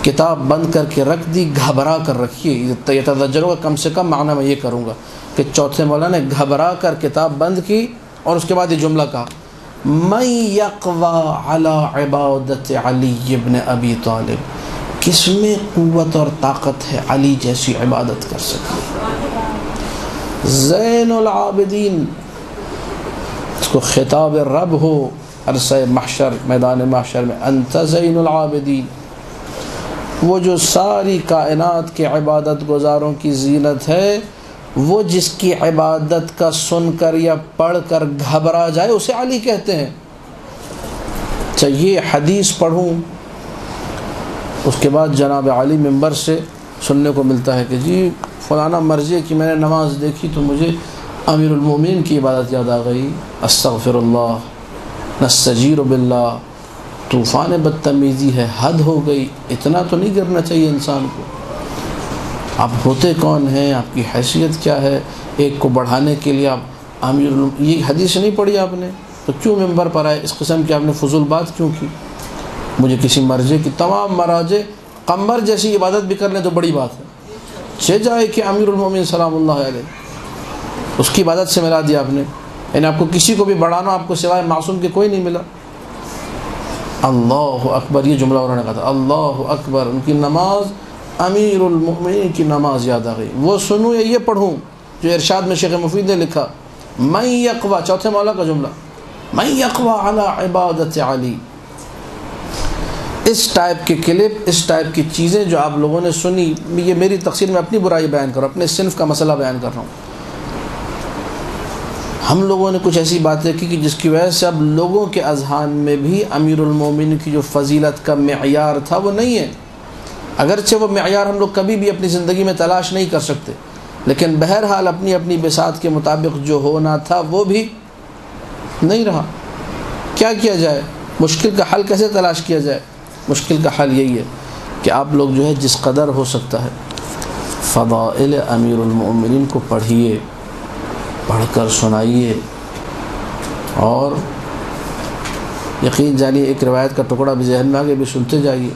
کتاب بند کر کے رکھ دی، گھبرا کر رکھیے. یہ تذجروں کا کم سے کم معنی میں یہ کروں گا کہ چوتھے مولا نے گھبرا کر کتاب بند کی اور اس کے بعد یہ جملہ کہا، من یقوی علی عبادت علی ابن ابی طالب، کس میں قوت اور طاقت ہے علی جیسی عبادت کر سکے. زین العابدین، اس کو خطاب رب ہو عرصہ محشر، میدان محشر میں، انت زین العابدین، وہ جو ساری کائنات کے عبادت گزاروں کی زینت ہے، وہ جس کی عبادت کا سن کر یا پڑھ کر گھبرا جائے اسے علی کہتے ہیں. چاہیے حدیث پڑھوں، اس کے بعد جناب علی منبر سے سننے کو ملتا ہے کہ جی فلانا مرضی کہ میں نے نماز دیکھی تو مجھے امیر المومنین کی عبادت یاد آ گئی، استغفر اللہ، نستجیر باللہ، طوفان بدتمیزی ہے، حد ہو گئی. اتنا تو نہیں کرنا چاہیے انسان کو. آپ ہوتے کون ہیں، آپ کی حیثیت کیا ہے، ایک کو بڑھانے کے لیے آپ امیر، یہ حدیث نہیں پڑھی آپ نے تو کیوں منبر پر آئے، اس قسم کی آپ نے فضول بات کیوں کی. مجھے کسی مرجع کی، تمام مراجع قمر جیسی عبادت بھی کر لیں تو بڑی بات ہے. چھ جائے کہ امیر المومنین سلام اللہ علیہ، اس کی عبادت سے ملا دیا آپ نے، یعنی آپ کو کسی کو بھی بڑھانا آپ کو سوائے معصوم کے کوئی نہیں ملا. اللہ اکبر، یہ جملہ انہوں نے کہا تھا، اللہ اکبر. ان کی نماز امیر المؤمنین کی نماز یاد آ گئی. وہ سنوں یا یہ پڑھوں جو ارشاد میں شیخ مفید نے لکھا، من یقوی، چوتھے مولا کا جملہ، من یقوی علی عبادت علی. اس ٹائپ کے کلپ، اس ٹائپ کی چیزیں جو آپ لوگوں نے سنی، یہ میری تقصیر میں اپنی برائی بیان کر رہا ہوں، اپنے صنف کا مسئلہ بیان کر رہا ہوں. ہم لوگوں نے کچھ ایسی باتیں کی کہ جس کی وجہ سے اب لوگوں کے اذہان میں بھی امیر المومنین کی جو فضیلت کا معیار تھا وہ نہیں ہے. اگرچہ وہ معیار ہم لوگ کبھی بھی اپنی زندگی میں تلاش نہیں کر سکتے، لیکن بہرحال اپنی اپنی بساط کے مطابق جو ہونا تھا وہ بھی نہیں رہا. کیا کیا جائے، مشکل کا حل کیسے تلاش کیا جائے؟ مشکل کا حل یہی ہے کہ آپ لوگ جو ہے جس قدر ہو سکتا ہے فضائل امیر المؤمنین کو پڑھیے، پڑھ کر سنائیے، اور یقین جانیے ایک روایت کا ٹکڑا بھی ذہن میں آگے بھی سنتے جائیے.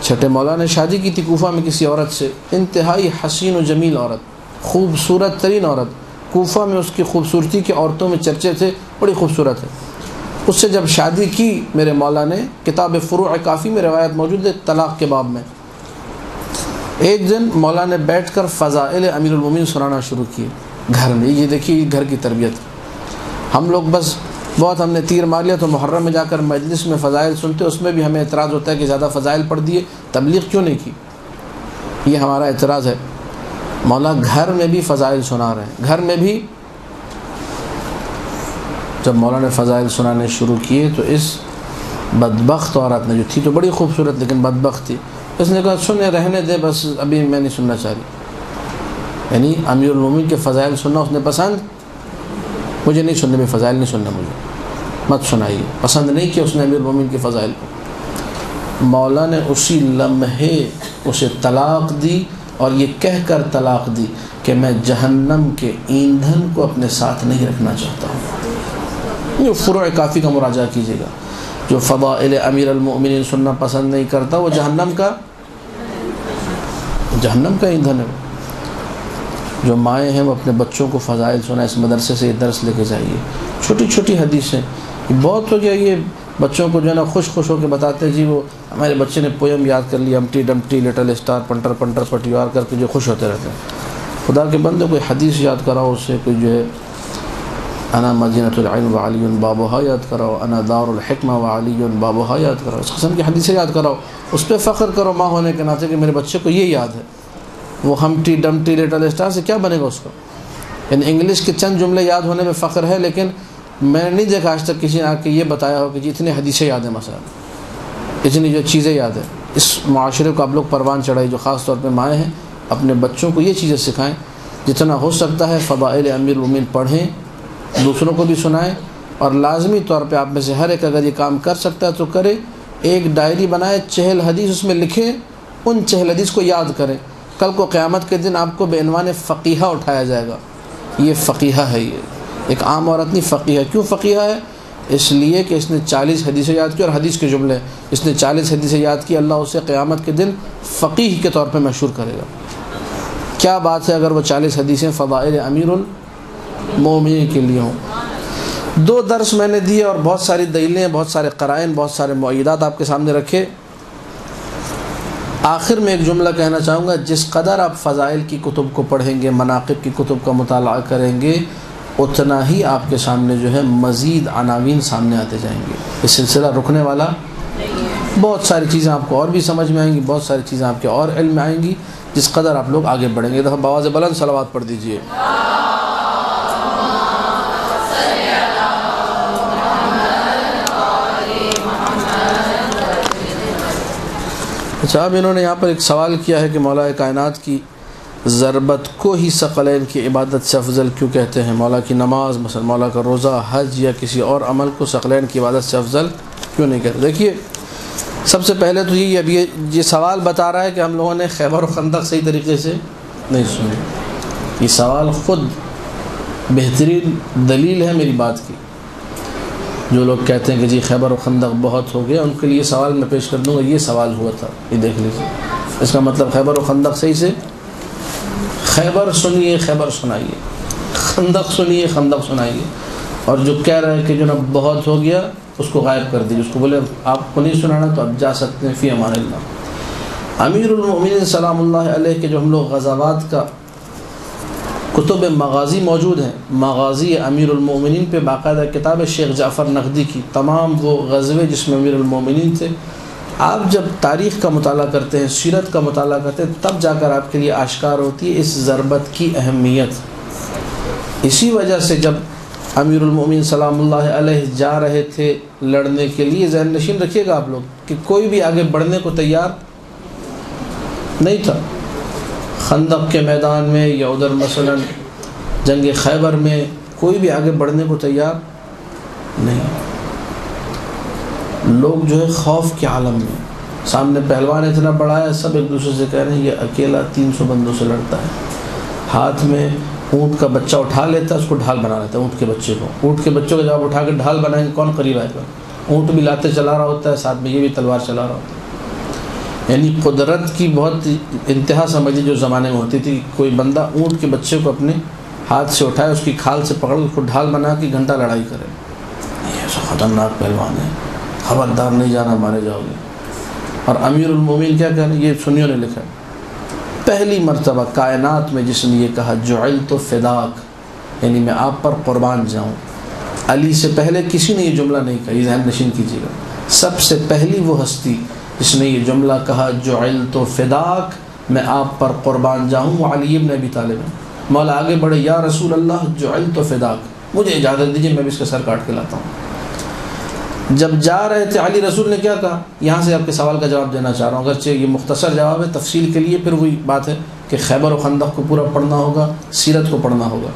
چھٹے مولا نے شادی کی تھی کوفہ میں کسی عورت سے، انتہائی حسین و جمیل عورت، خوبصورت ترین عورت. کوفہ میں اس کی خوبصورتی کے عورتوں میں چرچے تھے، بڑی خوبصورت ہے. اس سے جب شادی کی میرے مولا نے، کتاب فروع کافی میں روایت موجود ہے طلاق کے باب میں، ایک دن مولا نے بیٹھ کر فضائل امیر المومنین سنانا شروع کیے گھر میں. یہ دیکھیے گھر کی تربیت. ہم لوگ بس بہت ہم نے تیر مار لیا تو محرم میں جا کر مجلس میں فضائل سنتے، اس میں بھی ہمیں اعتراض ہوتا ہے کہ زیادہ فضائل پڑھ دیے، تبلیغ کیوں نہیں کی. یہ ہمارا اعتراض ہے. مولا گھر میں بھی فضائل سنا رہے ہیں. گھر میں بھی جب مولا نے فضائل سنانے شروع کیے تو اس بدبخت عورت نے، جو تھی تو بڑی خوبصورت لیکن بدبخت تھی، اس نے کہا سنے رہنے دے، بس ابھی میں نہیں سننا چاہ رہی. یعنی امیر المومنین کے فضائل سننا اس نے پسند، مجھے نہیں سننے میں، فضائل نہیں سننا مجھے، مت سنائیے. پسند نہیں کیا اس نے امیر المومنین کے فضائل کو. مولا نے اسی لمحے اسے طلاق دی، اور یہ کہہ کر طلاق دی کہ میں جہنم کے ایندھن کو اپنے ساتھ نہیں رکھنا چاہتا ہوں. یہ فروع کافی کا مراجعہ کیجیے گا. جو فضائل امیر المؤمنین سننا پسند نہیں کرتا وہ جہنم کا ایندھن ہے. جو مائیں ہیں وہ اپنے بچوں کو فضائل سنا، اس مدرسے سے یہ درس لے کے جائیے. چھوٹی چھوٹی حدیثیں، بہت ہو گیا یہ بچوں کو جو ہے نا خوش ہو کے بتاتے جی وہ ہمارے بچے نے پویم یاد کر لی، امٹی ڈمٹی لٹل اسٹار پنٹر پنٹر پٹیوار کر کے جو خوش ہوتے رہتے ہیں. خدا کے بندے کوئی حدیث یاد کراؤ، اس سے کوئی جو ہے انا مدینۃ العلم وعلی بابھا یاد کراؤ، انا دار الحکمہ وعلی بابھا یاد کراؤ، اس قسم کی حدیثیں یاد کراؤ، اس پہ فخر کرو ماں ہونے کے ناطے کہ میرے بچے کو یہ یاد ہے۔ وہ ہمٹی ڈمٹی لٹل اسٹار سے کیا بنے گا اس کو؟ یعنی انگلش کے چند جملے یاد ہونے میں فخر ہے، لیکن میں نے نہیں دیکھا آج تک کسی نے آ کے یہ بتایا ہو کہ جی اتنے حدیثیں یاد ہیں، مثلا اتنی جو چیزیں یاد ہیں۔ اس معاشرے کو آپ لوگ پروان چڑھائی، جو خاص طور پہ مائیں ہیں، اپنے بچوں کو یہ چیزیں سکھائیں، جتنا ہو سکتا ہے فضائل امیر المومنین پڑھیں، دوسروں کو بھی سنائیں، اور لازمی طور پہ آپ میں سے ہر ایک اگر یہ کام کر سکتا ہے تو کرے۔ ایک ڈائری بنائے، 40 حدیث اس میں لکھیں، ان 40 حدیث کو یاد کریں۔ کل کو قیامت کے دن آپ کو بے عنوان فقیہہ اٹھایا جائے گا، یہ فقیہہ ہے، یہ ایک عام عورت نہیں فقیہہ۔ کیوں فقیہہ ہے؟ اس لیے کہ اس نے 40 حدیثیں یاد کی، اور حدیث کے جملے اس نے 40 حدیثیں یاد کی، اللہ اسے قیامت کے دن فقیہ کے طور پہ مشہور کرے گا۔ کیا بات ہے اگر وہ 40 حدیثیں فضائل امیر المومنین کے لیے ہوں۔ 2 درس میں نے دیے اور بہت ساری دلیلیں، بہت سارے قرائن، بہت سارے مؤیدات آپ کے سامنے رکھے۔ آخر میں ایک جملہ کہنا چاہوں گا، جس قدر آپ فضائل کی کتب کو پڑھیں گے، مناقب کی کتب کا مطالعہ کریں گے، اتنا ہی آپ کے سامنے جو ہے مزید عناوین سامنے آتے جائیں گے۔ یہ سلسلہ رکنے والا، بہت ساری چیزیں آپ کو اور بھی سمجھ میں آئیں گی، بہت ساری چیزیں آپ کے اور علم میں آئیں گی، جس قدر آپ لوگ آگے بڑھیں گے۔ دفعہ بآواز بلند صلوات پڑھ دیجئے۔ اچھا، اب انہوں نے یہاں پر ایک سوال کیا ہے کہ مولا کائنات کی ضربت کو ہی ثقلین کی عبادت سے افضل کیوں کہتے ہیں؟ مولا کی نماز، مثلا مولا کا روزہ، حج یا کسی اور عمل کو ثقلین کی عبادت سے افضل کیوں نہیں کہتے؟ دیکھیے، سب سے پہلے تو یہ اب یہ سوال بتا رہا ہے کہ ہم لوگوں نے خیبر و خندق صحیح طریقے سے نہیں سنی۔ یہ سوال خود بہترین دلیل ہے میری بات کی۔ جو لوگ کہتے ہیں کہ جی خیبر و خندق بہت ہو گیا، ان کے لیے سوال میں پیش کر دوں گا، یہ سوال ہوا تھا، یہ دیکھ لیجیے۔ اس کا مطلب خیبر و خندق صحیح سے، خیبر سنیے خیبر سنائیے، خندق سنیے خندق سنائیے، اور جو کہہ رہے ہیں کہ جو نا بہت ہو گیا اس کو غائب کر دیجیے، اس کو بولے آپ کو نہیں سنانا تو آپ جا سکتے ہیں، فی امان اللہ۔ امیر المومنین سلام اللہ علیہ کے جو ہم لوگ غزوات کا کتب مغازی موجود ہیں، مغازی امیر المومنین پہ باقاعدہ کتاب ہے شیخ جعفر نقدی کی، تمام وہ غزوے جس میں امیر المومنین تھے۔ آپ جب تاریخ کا مطالعہ کرتے ہیں، سیرت کا مطالعہ کرتے ہیں، تب جا کر آپ کے لیے آشکار ہوتی ہے اس ضربت کی اہمیت۔ اسی وجہ سے جب امیر المومنین سلام اللہ علیہ جا رہے تھے لڑنے کے لیے، ذہن نشین رکھیے گا آپ لوگ کہ کوئی بھی آگے بڑھنے کو تیار نہیں تھا۔ خندق کے میدان میں یا ادھر مثلا جنگ خیبر میں کوئی بھی آگے بڑھنے کو تیار نہیں۔ لوگ جو ہے خوف کے عالم میں، سامنے پہلوان اتنا بڑا ہے، سب ایک دوسرے سے کہہ رہے ہیں یہ اکیلا 300 بندوں سے لڑتا ہے، ہاتھ میں اونٹ کا بچہ اٹھا لیتا ہے، اس کو ڈھال بنا لیتا ہے، اونٹ کے بچے کو، اونٹ کے بچوں کو جب اٹھا کے ڈھال بنائیں گے کون قریب آئے گا؟ اونٹ بھی لاتے چلا رہا ہوتا ہے، ساتھ میں یہ بھی تلوار چلا رہا ہوتا ہے۔ یعنی قدرت کی بہت انتہا سمجھیے جو زمانے میں ہوتی تھی، کوئی بندہ اونٹ کے بچے کو اپنے ہاتھ سے اٹھائے، اس کی کھال سے پکڑ، اس کو ڈھال بنا کے گھنٹہ لڑائی کرے، یہ ایسا خطرناک پہلوان ہے، خبردار نہیں جانا، مارے جاؤ گے۔ اور امیر المومنین کیا کہہ رہے ہیں؟ یہ سنیوں نے لکھا ہے، پہلی مرتبہ کائنات میں جس نے یہ کہا جعلت فداک، یعنی میں آپ پر قربان جاؤں۔ علی سے پہلے کسی نے یہ جملہ نہیں کہا، یہ ذہن نشین کیجیے گا، سب سے پہلی وہ ہستی جس نے یہ جملہ کہا جعلت فداک، میں آپ پر قربان جاؤں، وہ علی بن ابی طالب ہے۔ مولا آگے بڑھے، یا رسول اللہ جعلت فداک، مجھے اجازت دیجیے میں بھی اس کا سر کاٹ کے لاتا ہوں۔ جب جا رہے تھے علی رسول نے کیا کہا؟ یہاں سے آپ کے سوال کا جواب دینا چاہ رہا ہوں، اگرچہ یہ مختصر جواب ہے، تفصیل کے لیے پھر وہی بات ہے کہ خیبر و خندق کو پورا پڑھنا ہوگا، سیرت کو پڑھنا ہوگا۔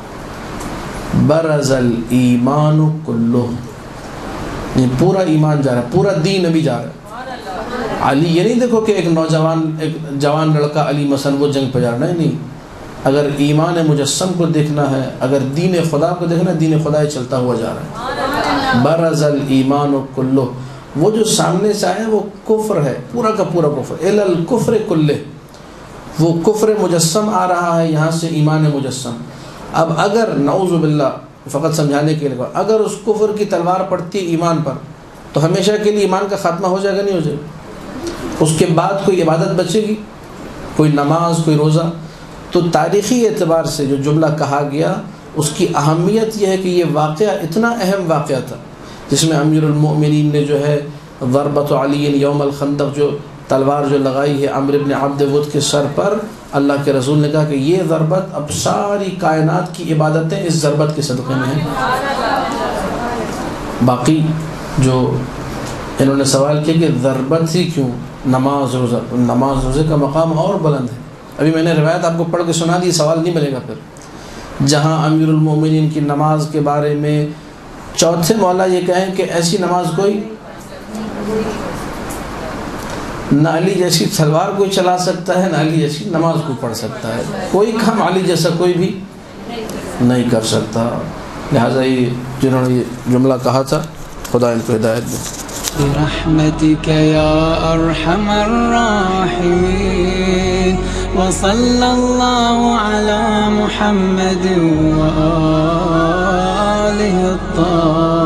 برز الایمان کلہ، یہ پورا ایمان جا رہا ہے، پورا دین ابھی جا رہا ہے۔ علی یہ نہیں دیکھو کہ ایک نوجوان، ایک جوان لڑکا علی مثلا وہ جنگ پہ جا رہا ہے، نہیں، اگر ایمان مجسم کو دیکھنا ہے، اگر دین خدا کو دیکھنا ہے، دین خدا ہی چلتا ہوا جا رہا ہے۔ برز الایمان کلہ، وہ جو سامنے سے آیا وہ کفر ہے، پورا کا پورا کفر، الی الکفر کلہ، وہ کفر مجسم آ رہا ہے یہاں سے ایمان مجسم۔ اب اگر نعوذ باللہ، فقط سمجھانے کے لیے، اگر اس کفر کی تلوار پڑتی ایمان پر تو ہمیشہ کے لیے ایمان کا خاتمہ ہو جائے گا، نہیں ہو جائے گا؟ اس کے بعد کوئی عبادت بچے گی؟ کوئی نماز، کوئی روزہ؟ تو تاریخی اعتبار سے جو جملہ کہا گیا اس کی اہمیت یہ ہے کہ یہ واقعہ اتنا اہم واقعہ تھا جس میں امیر المؤمنین نے جو ہے ضربۃ علی یوم الخندق جو تلوار جو لگائی ہے عمرو بن عبد ود کے سر پر، اللہ کے رسول نے کہا کہ یہ ضربت اب ساری کائنات کی عبادتیں اس ضربت کے صدقے میں ہیں۔ باقی جو انہوں نے سوال کیا کہ ضربت ہی کیوں، نماز روزے کا مقام اور بلند ہے۔ ابھی میں نے روایت آپ کو پڑھ کے سنا دی، سوال نہیں ملے گا پھر۔ جہاں امیر المومنین کی نماز کے بارے میں چوتھے مولا یہ کہیں کہ ایسی نماز کوئی نہ علی جیسی تلوار کوئی چلا سکتا ہے، نہ علی جیسی نماز کوئی پڑھ سکتا ہے، کوئی کام علی جیسا کوئی بھی نہیں کر سکتا۔ لہٰذا یہ جنہوں نے یہ جملہ کہا تھا، خدا ان کو ہدایت دے۔ برحمتك يا أرحم الراحمين وصلى الله على محمد وآله الطاهرين